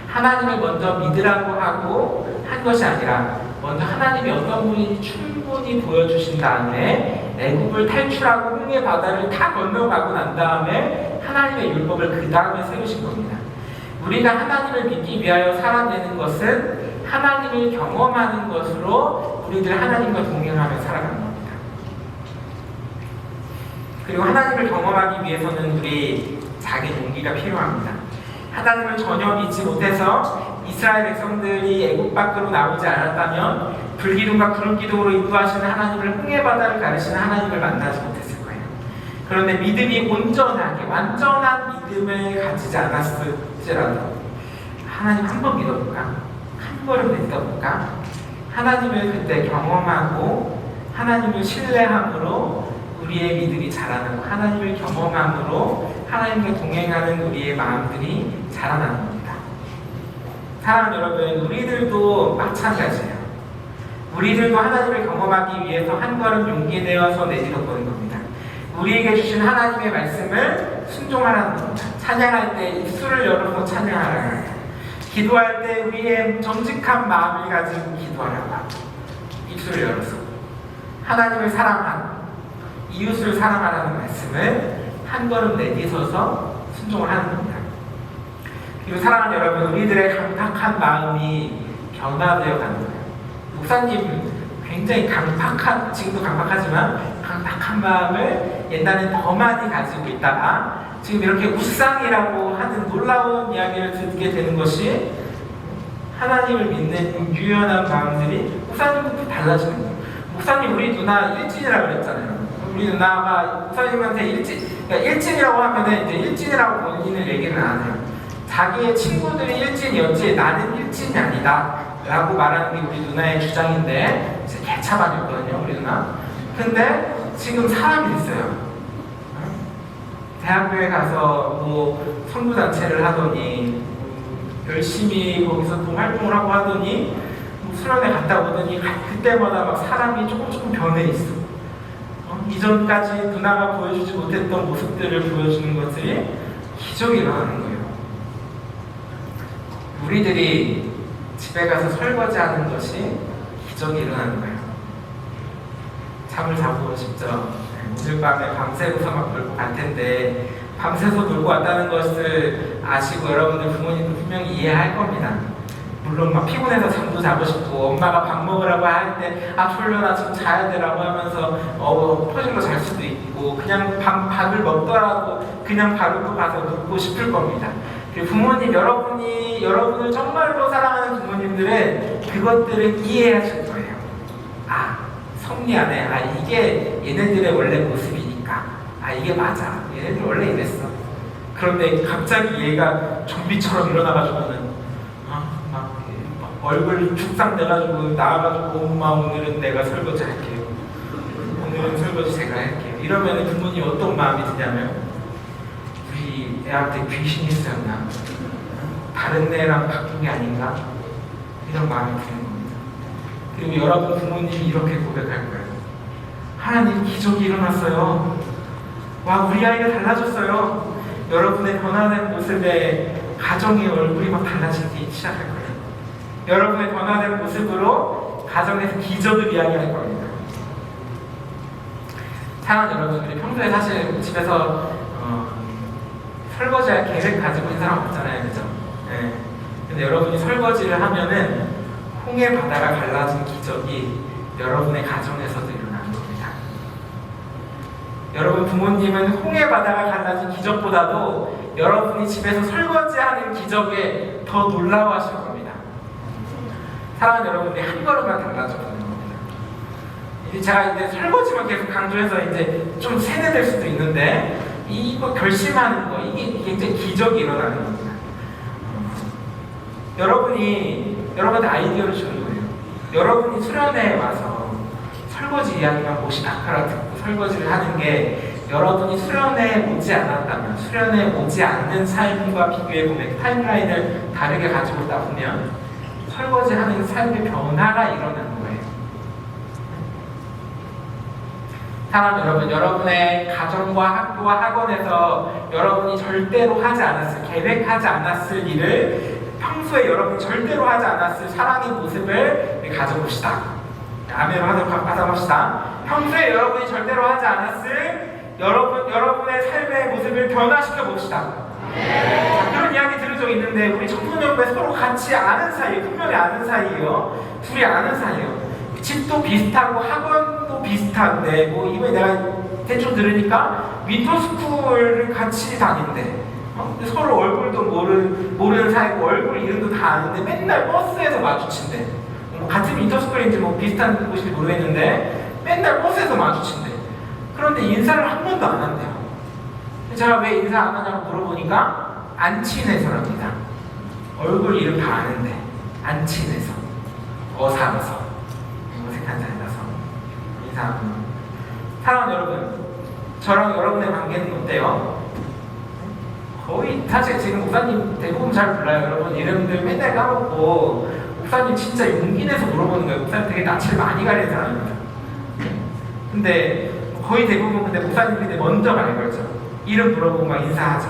하나님을 먼저 믿으라고 하고 한 것이 아니라 먼저 하나님이 어떤 분인지 충분히 보여주신 다음에 애국을 탈출하고 홍해 바다를 다 건너가고 난 다음에 하나님의 율법을 그 다음에 세우신 겁니다. 우리가 하나님을 믿기 위하여 살아내는 것은 하나님을 경험하는 것으로 우리들 하나님과 동행하며 살아가는 겁니다. 그리고 하나님을 경험하기 위해서는 우리 자기 동기가 필요합니다. 하나님을 전혀 믿지 못해서 이스라엘 백성들이 애국 밖으로 나오지 않았다면 불기둥과 구름기둥으로 인도하시는 하나님을 홍해바다를 가르치는 하나님을 만나지 못했을 거예요. 그런데 믿음이 온전하게 완전한 믿음을 가지지 않았을지라도 하나님 한 번 믿어볼까? 한 걸음 믿어볼까? 하나님을 그때 경험하고 하나님을 신뢰함으로 우리의 믿음이 자라나고 하나님을 경험함으로 하나님과 동행하는 우리의 마음들이 자라나는 겁니다. 사랑하는 여러분, 우리들도 마찬가지예요. 우리들도 하나님을 경험하기 위해서 한 걸음 용기 내어서 내딛어보는 겁니다. 우리에게 주신 하나님의 말씀을 순종하라는 겁니다. 찬양할 때 입술을 열어서 찬양하라는 겁니다. 기도할 때 우리의 정직한 마음을 가지고 기도하라고 합니다. 입술을 열어서 하나님을 사랑하고 이웃을 사랑하라는 말씀을 한 걸음 내딛어서 순종을 하는 겁니다. 그리고 사랑하는 여러분, 우리들의 강팍한 마음이 변화되어 가는 거예요. 목사님 굉장히 강팍한, 지금도 강팍하지만 강팍한 마음을 옛날엔 더 많이 가지고 있다가 지금 이렇게 우상이라고 하는 놀라운 이야기를 듣게 되는 것이 하나님을 믿는 유연한 마음들이 목사님부터 달라지는 거예요. 목사님, 우리 누나 일진이라고 그랬잖아요. 우리 누나가 목사님한테 일진이라고 하면은 이제 일진이라고 본인을 얘기를 안 해요. 자기의 친구들이 일진이었지 나는 일진이 아니다 라고 말하는 게 우리 누나의 주장인데 개차반이었거든요, 우리 누나. 근데 지금 사람이 됐어요. 대학교에 가서 뭐 선교단체를 하더니 열심히 거기서 뭐 활동을 하고 하더니 뭐 수련회 갔다 오더니 그때마다 막 사람이 조금 변해 있어. 이전까지 누나가 보여주지 못했던 모습들을 보여주는 것들이 기적이 일어나는 거예요. 우리들이 집에 가서 설거지하는 것이 기적이 일어나는 거예요. 잠을 자고 싶죠. 오늘 밤에 밤새고서 막 놀고 갈 텐데 밤새서 놀고 왔다는 것을 아시고 여러분들 부모님도 분명히 이해할 겁니다. 물론 막 피곤해서 잠도 자고 싶고 엄마가 밥 먹으라고 할 때 아 졸려나 지금 자야 되라고 하면서 퍼질러 잘 수도 있고 그냥 밥을 먹더라도 그냥 바로 가서 눕고 싶을 겁니다. 그리고 부모님, 여러분을 정말로 사랑하는 부모님들은 그것들을 이해하실 거예요. 아, 성리 안에 이게 얘네들의 원래 모습이니까 이게 맞아, 얘네들 원래 이랬어. 그런데 갑자기 얘가 좀비처럼 일어나가지고는 막 얼굴 죽상돼가지고 나와가지고 엄마 오늘은 내가 설거지 할게요. 오늘은 설거지 제가 할게요. 이러면 부모님 어떤 마음이 드냐면 우리 애한테 귀신이 있었나? 다른 애랑 바뀐 게 아닌가? 이런 마음이 드는 겁니다. 그리고 여러분 부모님이 이렇게 고백할 거예요. 하나님, 기적이 일어났어요. 와, 우리 아이가 달라졌어요. 여러분의 변화된 모습에 가정의 얼굴이 막 달라지기 시작할 거예요. 여러분의 변화된 모습으로 가정에서 기적을 이야기할 겁니다. 사랑하는 여러분들이 평소에 사실 집에서 설거지할 계획 가지고 있는 사람 없잖아요, 그죠? 네. 근데 여러분이 설거지를 하면은 홍해 바다가 갈라진 기적이 여러분의 가정에서도 일어나는 겁니다. 여러분 부모님은 홍해 바다가 갈라진 기적보다도 여러분이 집에서 설거지하는 기적에 더 놀라워하실 겁니다. 사랑하는 여러분들이 한 걸음만 달라져보는 겁니다. 제가 이제 설거지만 계속 강조해서 이제 좀 세뇌될 수도 있는데 이거 결심하는 거, 이게 굉장히 기적이 일어나는 겁니다. 여러분한테 아이디어를 주는 거예요. 여러분이 수련회에 와서 설거지 이야기만 모시다카라 듣고 설거지를 하는 게 여러분이 수련회에 오지 않았다면, 수련회에 오지 않는 삶과 비교해보면 타임라인을 다르게 가지고 있다 보면 설거지하는 삶의 변화가 일어나는 거예요. 사랑하는 여러분, 여러분의 가정과 학교와 학원에서 여러분이 절대로 하지 않았을, 계획하지 않았을 일을 평소에 여러분이 절대로 하지 않았을 사랑의 모습을 가져봅시다. 아멘으로 하도록 합시다. 평소에 여러분이 절대로 하지 않았을 여러분의 삶의 모습을 변화시켜 봅시다. 그런 이야기 들은 적 있는데, 우리 청소년부에 서로 같이 아는 사이에요. 분명히 아는 사이에요. 둘이 아는 사이에요. 집도 비슷하고 학원도 비슷한데, 뭐 이번에 내가 대충 들으니까 윈터스쿨을 같이 다닌대. 근데 서로 얼굴도 모르는 사이고 얼굴 이름도 다 아는데 맨날 버스에서 마주친대. 같은 윈터스쿨인지 뭐 비슷한 곳인지 모르겠는데 맨날 버스에서 마주친대. 그런데 인사를 한 번도 안 한대요. 제가 왜 인사 안 하냐고 물어보니까 안 친해서랍니다. 얼굴 이름 다 아는데 안 친해서, 어사라서, 어색한 사이라서 인사하는 거. 사랑하는 여러분, 저랑 여러분의 관계는 어때요? 거의 사실 지금 목사님 대부분 잘 몰라요. 여러분 이름들 맨날 까먹고, 목사님 진짜 용기 내서 물어보는 거예요. 목사님 되게 낯을 많이 가리는 사람입니다. 근데 거의 대부분 근데 목사님들이 먼저 말 걸죠. 이름 물어보고 막 인사하죠.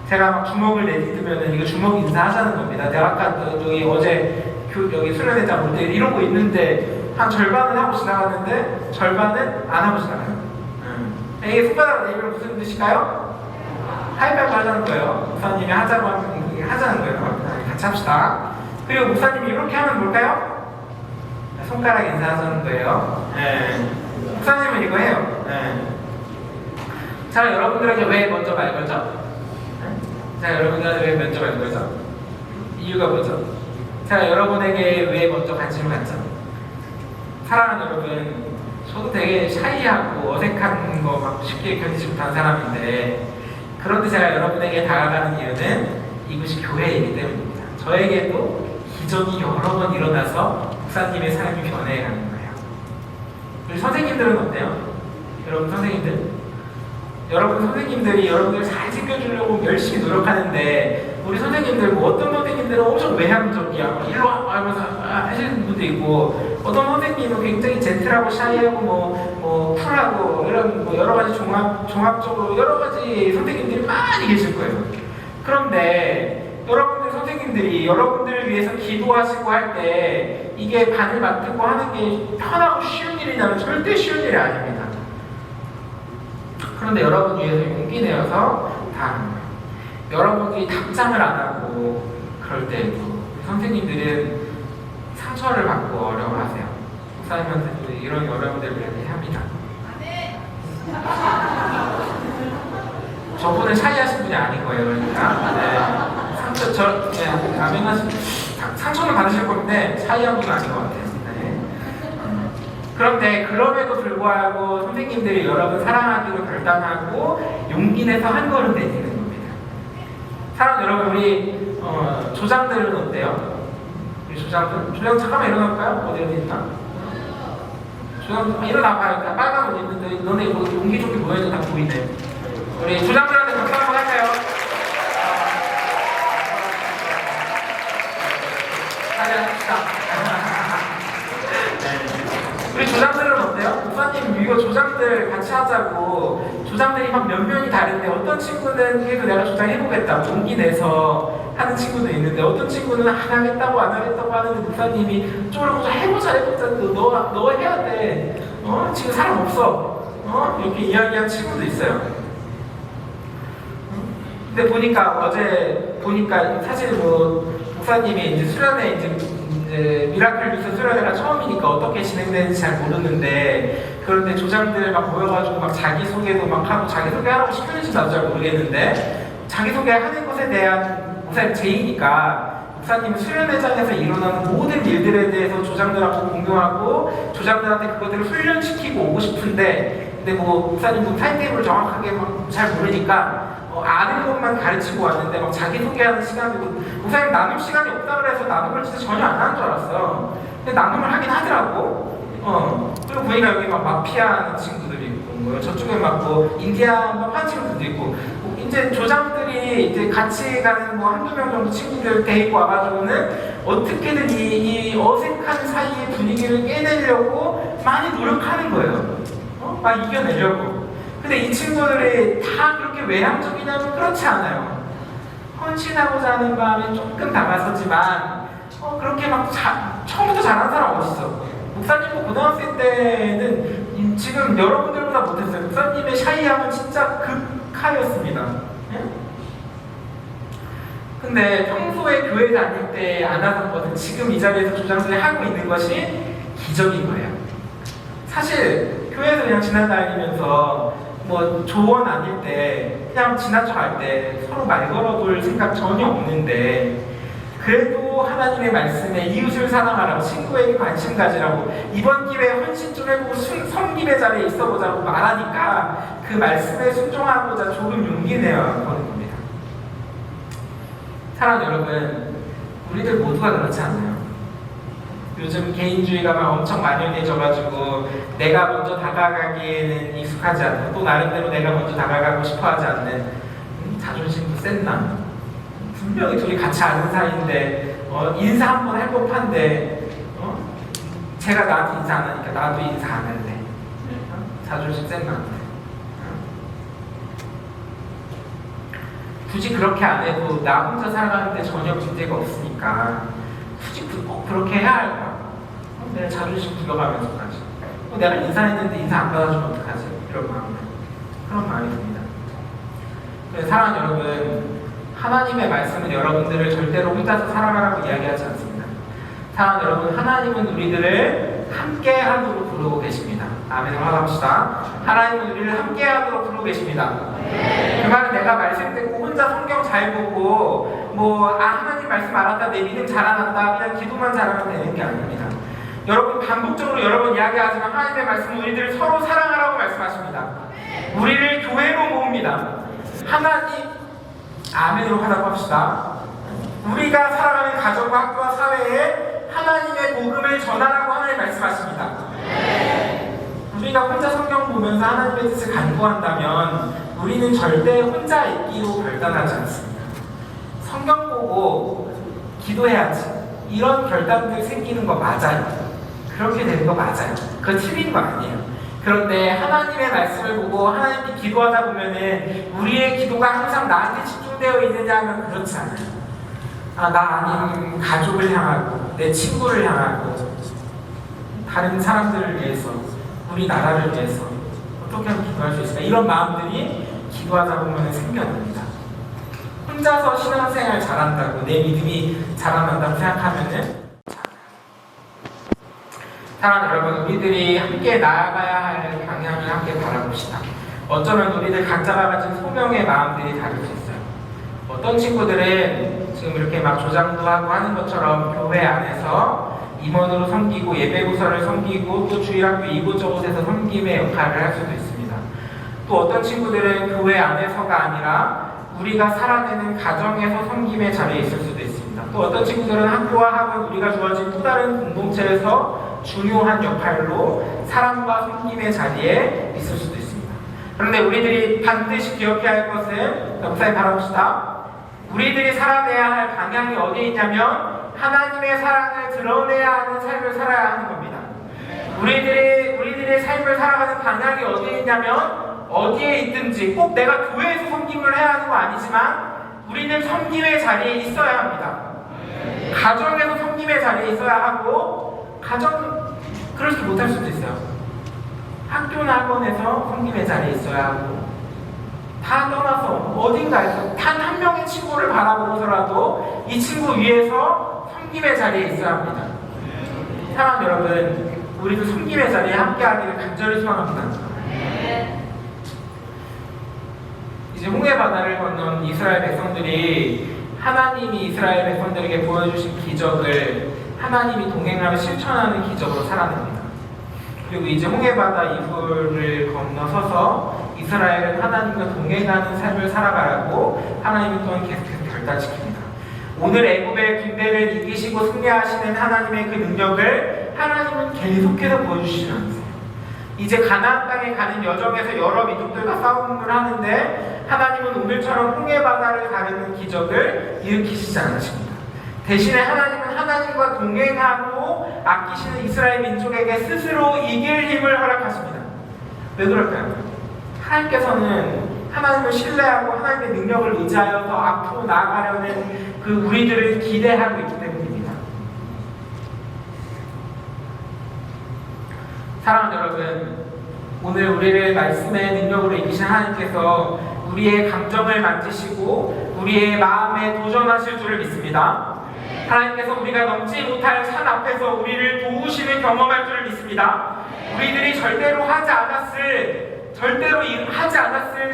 제가 막 주먹을 내딛으면 이거 주먹 인사하자는 겁니다. 내가 아까 여기 어제 여기 수련회장 올 때 이런 거 있는데 한 절반은 하고 지나갔는데 절반은 안 하고 지나가요. 이게 손바닥 내밀면 무슨 뜻일까요? 하이파이브 하자는 거예요. 목사님이 하자고 하면 하자는 거예요. 같이 합시다. 그리고 목사님이 이렇게 하면 뭘까요? 손가락 인사하자는 거예요. 목사님은 이거 해요. 자, 여러분들에게 왜 먼저 말 걸죠? 자, 여러분들한테 왜 먼저 말 걸죠? 이유가 뭐죠? 자, 여러분에게 왜 먼저 관심을 갖죠? 사랑하는 여러분, 저도 되게 샤이하고 어색한 거 막 쉽게 견디지 못하는 사람인데, 그런데 제가 여러분에게 다가가는 이유는 이곳이 교회이기 때문입니다. 저에게도 기적이 여러 번 일어나서 목사님의 삶이 변해가는 거예요. 우리 선생님들은 어때요? 여러분 선생님들? 여러분 선생님들이 여러분들 잘 지켜주려고 열심히 노력하는데, 우리 선생님들 뭐 어떤 선생님들은 엄청 외향적이야, 일로 와 하면서 하시는 분도 있고, 어떤 선생님은 굉장히 젠틀하고 샤이하고 뭐 쿨하고 이런 뭐 여러 가지 종합적으로 여러 가지 선생님들이 많이 계실 거예요. 그런데 여러분들 선생님들이 여러분들을 위해서 기도하시고 할 때 이게 반을 맡고 하는 게 편하고 쉬운 일이냐면 절대 쉬운 일이 아닙니다. 그런데 여러분 위해서 용기 내어서 다 하는 거예요. 여러분들이 답장을 안 하고 그럴 때에도 선생님들은 상처를 받고 어려워하세요. 목사님한테도 이런 여러분들을 이야기합니다. 저분은 샤이하신 분이 아닌 거예요. 그러니까 상처는 받으실 건데 샤이한 분은 아닌 것 같아요. 그런데 그럼에도 불구하고 선생님들이 여러분 사랑하기로 결단하고 용기 내서 한 걸음 내딛는 겁니다. 사랑하는 여러분, 우리 조장들은 어때요? 우리 조장 잠깐만 일어나볼까요? 어디 있나? 조장 일어나봐요. 빨간 옷 입는데 너네 뭐 용기 좋게 보여줘. 다 보이네. 우리 조장들한테 박수 한번 할까요? 우리 조장들은 어때요? 목사님 이거 조장들 같이 하자고, 조장들이 막 몇 명이 다른데 어떤 친구는 그래도 내가 조장해보겠다 용기 내서 하는 친구도 있는데, 어떤 친구는 안 하겠다고 안 하겠다고 하는데 목사님이 쪼르고 해보자 너 해야 돼. 지금 사람 없어. 이렇게 이야기한 친구도 있어요. 근데 어제 보니까 사실 뭐 목사님이 이제 수련회 이제 미라클 뉴스 수련회가 처음이니까 어떻게 진행되는지 잘 모르는데, 그런데 조장들 막 모여가지고 막 자기소개도 막 하고, 자기소개하라고 시키는지 나도 잘 모르겠는데, 자기소개하는 것에 대한 목사님 제의니까 목사님은 수련회장에서 일어나는 모든 일들에 대해서 조장들하고 공유하고 조장들한테 그것들을 훈련시키고 오고 싶은데, 근데 뭐 목사님 뭐 타임테이블을 정확하게 막 잘 모르니까 아는 것만 가르치고 왔는데 막 자기 소개하는 시간도 목사님 나눌 시간이 없다 그래서 나눔을 진짜 전혀 안 하는 줄 알았어요. 근데 나눔을 하긴 하더라고. 그리고 보니까 여기 막 마피아 하는 친구들이 있고, 뭐 저쪽에 막 뭐 인디안 한 친구들도 있고, 뭐 이제 조장들이 이제 같이 가는 뭐 한두 명 정도 친구들 데리고 와가지고는 어떻게든 이 어색한 사이의 분위기를 깨내려고 많이 노력하는 거예요. 막 이겨내려고. 근데 이 친구들이 다 그렇게 외향적이냐면 그렇지 않아요. 헌신하고자 하는 마음에 조금 다가섰지만, 그렇게 막 처음부터 잘하는 사람 어딨어? 목사님도 고등학생 때는 지금 여러분들보다 못했어요. 목사님의 샤이함은 진짜 극하였습니다. 예? 근데 평소에 교회 다닐 때 안 하던 지금 이 자리에서 조장들이 하고 있는 것이 기적인 거예요. 사실 교회에서 그냥 지나다니면서 뭐 조언 아닐 때 그냥 지나쳐 갈 때 서로 말 걸어볼 생각 전혀 없는데, 그래도 하나님의 말씀에 이웃을 사랑하라고, 친구에게 관심 가지라고, 이번 기회에 헌신 좀 해보고 섬김의 자리에 있어보자고 말하니까 그 말씀에 순종하고자 조금 용기 내야 하는 겁니다. 사랑하는 여러분, 우리들 모두가 그렇지 않나요? 요즘 개인주의가 막 엄청 만연해져가지고 내가 먼저 다가가기에는 익숙하지 않고, 또 나름대로 내가 먼저 다가가고 싶어하지 않는, 자존심도 셌나? 분명히 둘이 같이 아는 사이인데 인사 한번 할 법한데 제가 나한테 인사 안 하니까 나도 인사 안 할래. 자존심 셌나? 굳이 그렇게 안 해도 나 혼자 살아가는데 전혀 문제가 없으니까 굳이 꼭 그렇게 해야 할까? 내가 자존심 부려가면서까지 내가 인사했는데 인사 안 받아주면 어떡하지? 이런 그런 마음이 듭니다. 그래서 사랑하는 여러분, 하나님의 말씀은 여러분들을 절대로 혼자서 살아가라고 이야기하지 않습니다. 사랑하는 여러분, 하나님은 우리들을 함께 하도록 부르고 계십니다. 아멘. 화합시다. 하나님은 우리를 함께 하도록 부르고 계십니다. 그 말은 내가 말씀 듣고 혼자 성경 잘 보고 하나님 말씀 알았다, 내 믿음 자라났다, 그냥 기도만 잘하면 되는 게 아닙니다. 여러분, 반복적으로 여러분 이야기하지만 하나님의 말씀은 우리들을 서로 사랑하라고 말씀하십니다. 우리를 교회로 모읍니다. 하나님, 아멘으로 하라고 합시다. 우리가 살아가는 가정과 학교와 사회에 하나님의 복음을 전하라고 하나님 말씀하십니다. 우리가 혼자 성경 보면서 하나님의 뜻을 간구한다면 우리는 절대 혼자 있기로 결단하지 않습니다. 성경 보고 기도해야지, 이런 결단들 생기는 거 맞아요. 그렇게 되는 거 맞아요. 그건 틀린 거 아니에요. 그런데 하나님의 말씀을 보고 하나님께 기도하다 보면은 우리의 기도가 항상 나한테 집중되어 있느냐 하면 그렇지 않아요. 나 아닌 가족을 향하고, 내 친구를 향하고, 다른 사람들을 위해서, 우리 나라를 위해서 어떻게 하면 기도할 수 있을까? 이런 마음들이 기도하다 보면 생겨납니다. 혼자서 신앙생활 잘한다고, 내 믿음이 자라난다고 생각하면은, 사랑하는 여러분, 우리들이 함께 나아가야 할 방향을 함께 바라봅시다. 어쩌면 우리들 각자가 가진 소명의 마음들이 다를 수 있어요. 어떤 친구들은 지금 이렇게 막 조장도 하고 하는 것처럼 교회 안에서 임원으로 섬기고 예배부서를 섬기고 또 주일학교 이곳저곳에서 섬김의 역할을 할 수도 있습니다. 또 어떤 친구들은 교회 안에서가 아니라 우리가 살아내는 가정에서 섬김의 자리에 있을 수도 있습니다. 또 어떤 친구들은 학교와 학원, 우리가 주어진 또 다른 공동체에서 중요한 역할로 사랑과 섬김의 자리에 있을 수도 있습니다. 그런데 우리들이 반드시 기억해야 할 것은, 목사님 바라봅시다. 우리들이 살아내야 할 방향이 어디에 있냐면 하나님의 사랑을 드러내야 하는 삶을 살아야 하는 겁니다. 우리들의 삶을 살아가는 방향이 어디에 있냐면, 어디에 있든지 꼭 내가 교회에서 섬김을 해야 하는 거 아니지만 우리는 섬김의 자리에 있어야 합니다. 가정에서 섬김의 자리에 있어야 하고, 그렇게 못할 수도 있어요. 학교나 학원에서 섬김의 자리에 있어야 하고, 다 떠나서 어딘가에서 단 한 명의 친구를 바라보고서라도 이 친구 위해서 섬김의 자리에 있어야 합니다. 사랑하는 여러분, 우리도 섬김의 자리에 함께하기를 간절히 소망합니다. 이제 홍해바다를 건넌 이스라엘 백성들이 하나님이 이스라엘 백성들에게 보여주신 기적을 하나님이 동행하며 실천하는 기적으로 살아냅니다. 그리고 이제 홍해바다 이후를 건너서서 이스라엘은 하나님과 동행하는 삶을 살아가라고 하나님이 또한 계속해서 결단시킵니다. 오늘 애굽의 군대를 이기시고 승리하시는 하나님의 그 능력을 하나님은 계속해서 보여주시지 않으세요. 이제 가나안 땅에 가는 여정에서 여러 민족들과 싸움을 하는데 하나님은 오늘처럼 홍해바다를 가르는 기적을 일으키시지 않으십니다. 대신에 하나님은 하나님과 동행하고 아끼시는 이스라엘 민족에게 스스로 이길 힘을 허락하십니다. 왜 그럴까요? 하나님께서는 하나님을 신뢰하고 하나님의 능력을 의지하여서 앞으로 나아가려는 그 우리들을 기대하고 있기 때문입니다. 사랑하는 여러분, 오늘 우리를 말씀의 능력으로 이기신 하나님께서 우리의 감정을 만지시고 우리의 마음에 도전하실 줄을 믿습니다. 하나님께서 우리가 넘지 못할 산 앞에서 우리를 도우시는 경험할 줄을 믿습니다. 우리들이 절대로 하지 않았을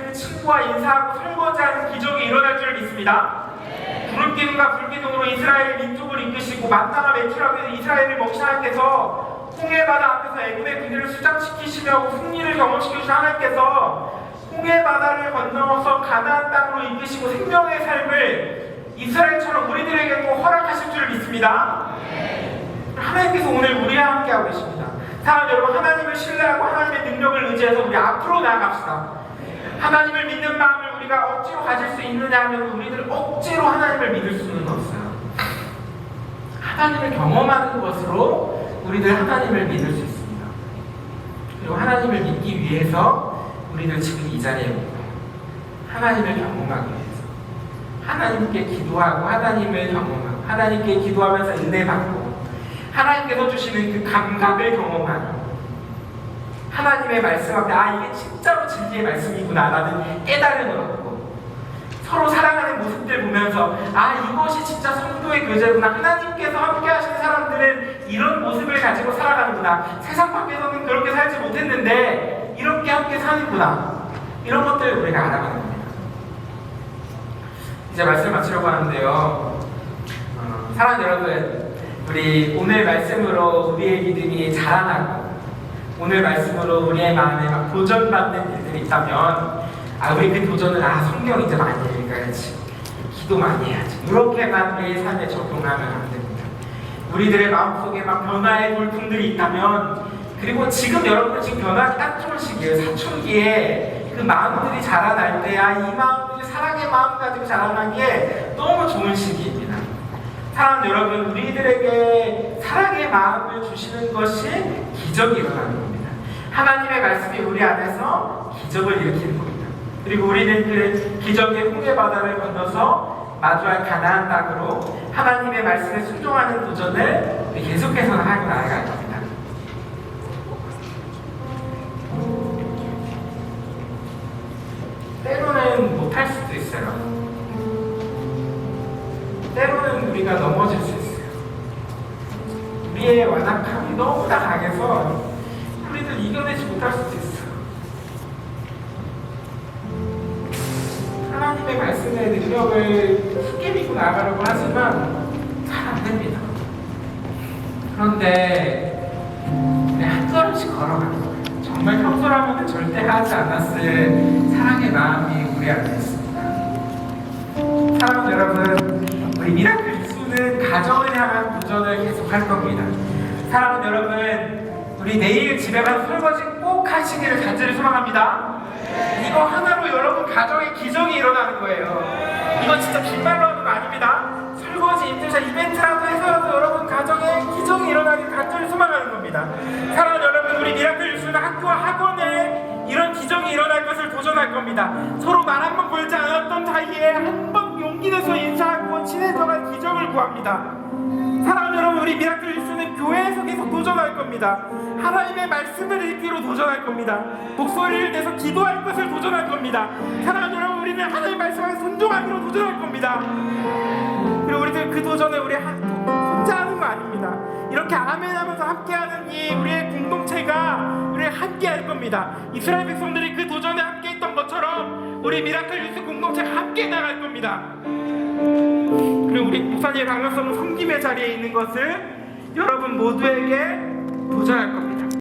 그 친구와 인사하고 설거지하는 기적이 일어날 줄을 믿습니다. 구름기둥과 불기둥으로 이스라엘 민족을 이끄시고 만나가 메추라고 해서 이스라엘을 먹이신 하나님께서 홍해바다 앞에서 애굽의 군대를 수장시키시며 승리를 경험시키신 하나님께서 홍해바다를 건너서 가나안 땅으로 이끄시고 생명의 삶을 이스라엘처럼 우리들에게도 허락하실 줄 믿습니다. 하나님께서 오늘 우리와 함께하고 계십니다. 사랑하는 여러분, 하나님을 신뢰하고 하나님의 능력을 의지해서 우리 앞으로 나아갑시다. 하나님을 믿는 마음을 우리가 억지로 가질 수 있느냐 하면 우리들 억지로 하나님을 믿을 수는 없어요. 하나님을 경험하는 것으로 우리들 하나님을 믿을 수 있습니다. 그리고 하나님을 믿기 위해서 우리들 지금 이 자리에 있고 하나님을 경험하기 위해서 하나님께 기도하고 하나님을 경험하고 하나님께 기도하면서 은혜 받고 하나님께서 주시는 그 감각을 경험하고 하나님의 말씀 앞에 이게 진짜로 진리의 말씀이구나 라는 깨달음을 얻고 서로 사랑하는 모습들 보면서 이것이 진짜 성도의 교제구나, 하나님께서 함께 하시는 사람들은 이런 모습을 가지고 살아가는구나, 세상 밖에서는 그렇게 살지 못했는데 이렇게 함께 사는구나, 이런 것들을 우리가 알아가는 겁니다. 이제 말씀 마치려고 하는데요, 사랑하는 여러분, 우리 오늘 말씀으로 우리의 믿음이 자라나고 오늘 말씀으로 우리의 마음에 막 도전받는 일들이 있다면 우리 그 도전을 성경 이제 많이 읽어야지, 기도 많이 해야지, 이렇게만 우리의 삶에 적용하면 안 됩니다. 우리들의 마음속에 막 변화의 돌풍들이 있다면, 그리고 지금 여러분들 지금 변화가 딱 좋은 시기예요. 사춘기에 그 마음들이 자라날 때 이 마음들이 사랑의 마음 가지고 자라나기에 너무 좋은 시기입니다. 사랑하는 여러분, 우리들에게 사랑의 마음을 주시는 것이 기적이 일어나는 겁니다. 하나님의 말씀이 우리 안에서 기적을 일으키는 겁니다. 그리고 우리는 그 기적의 홍해바다를 건너서 마주할 가나안 땅으로 하나님의 말씀에 순종하는 도전을 계속해서 하고 나아갈 겁니다. 때로는 못할 수도 있어요. 때로는 우리가 넘어질 수 있어요. 우리의 완악함이 너무나 강해서 우리들 이겨내지 못할 수도 있어요. 하나님의 말씀의 능력을 굳게 믿고 나가려고 하지만 잘 안 됩니다. 그런데 우리 한 걸음씩 걸어가는 거예요. 정말 평소라면 절대 하지 않았을 사랑의 마음이 우리 안에 있습니다. 사랑하는 여러분, 우리 미라클 이수는 가정을 향한 도전을 계속할 겁니다. 사랑하는 여러분, 우리 내일 집에 가서 설거지 꼭 하시기를 간절히 소망합니다. 이거 하나로 여러분 가정에 기적이 일어나는 거예요. 이거 진짜 빈말로 하는 거 아닙니다. 설거지 인증샷 이벤트라도 해서라도 여러분 가정에 기적이 일어나길 간절히 소망하는 겁니다. 사랑하는 여러분, 우리 미라클 이수는 학교와 학원에 이런 기적이 일어날 것을 도전할 겁니다. 서로 말 한 번 걸지 않았던 사이에 한 번 용기 내서 인사하고 친해져갈 기적을 구합니다. 사랑하는 여러분, 우리 미라클 이수는 교회에서 계속 도전할 겁니다. 하나님의 말씀을 읽기로 도전할 겁니다. 목소리를 내서 기도할 것을 도전할 겁니다. 사랑하는 여러분, 우리는 하나님의 말씀에 순종하기로 도전할 겁니다. 그리고 우리들 그 도전에 우리 혼자 하는 거 아닙니다. 이렇게 아멘하면서 함께하는 이 우리의 공동체가 우리 함께 할 겁니다. 이스라엘 백성들이 그 도전에 함께 했던 것처럼 우리 미라클 유스 공동체가 함께 나갈 겁니다. 그리고 우리 목사님의 강력성 섬김의 자리에 있는 것을 여러분 모두에게 도전할 겁니다.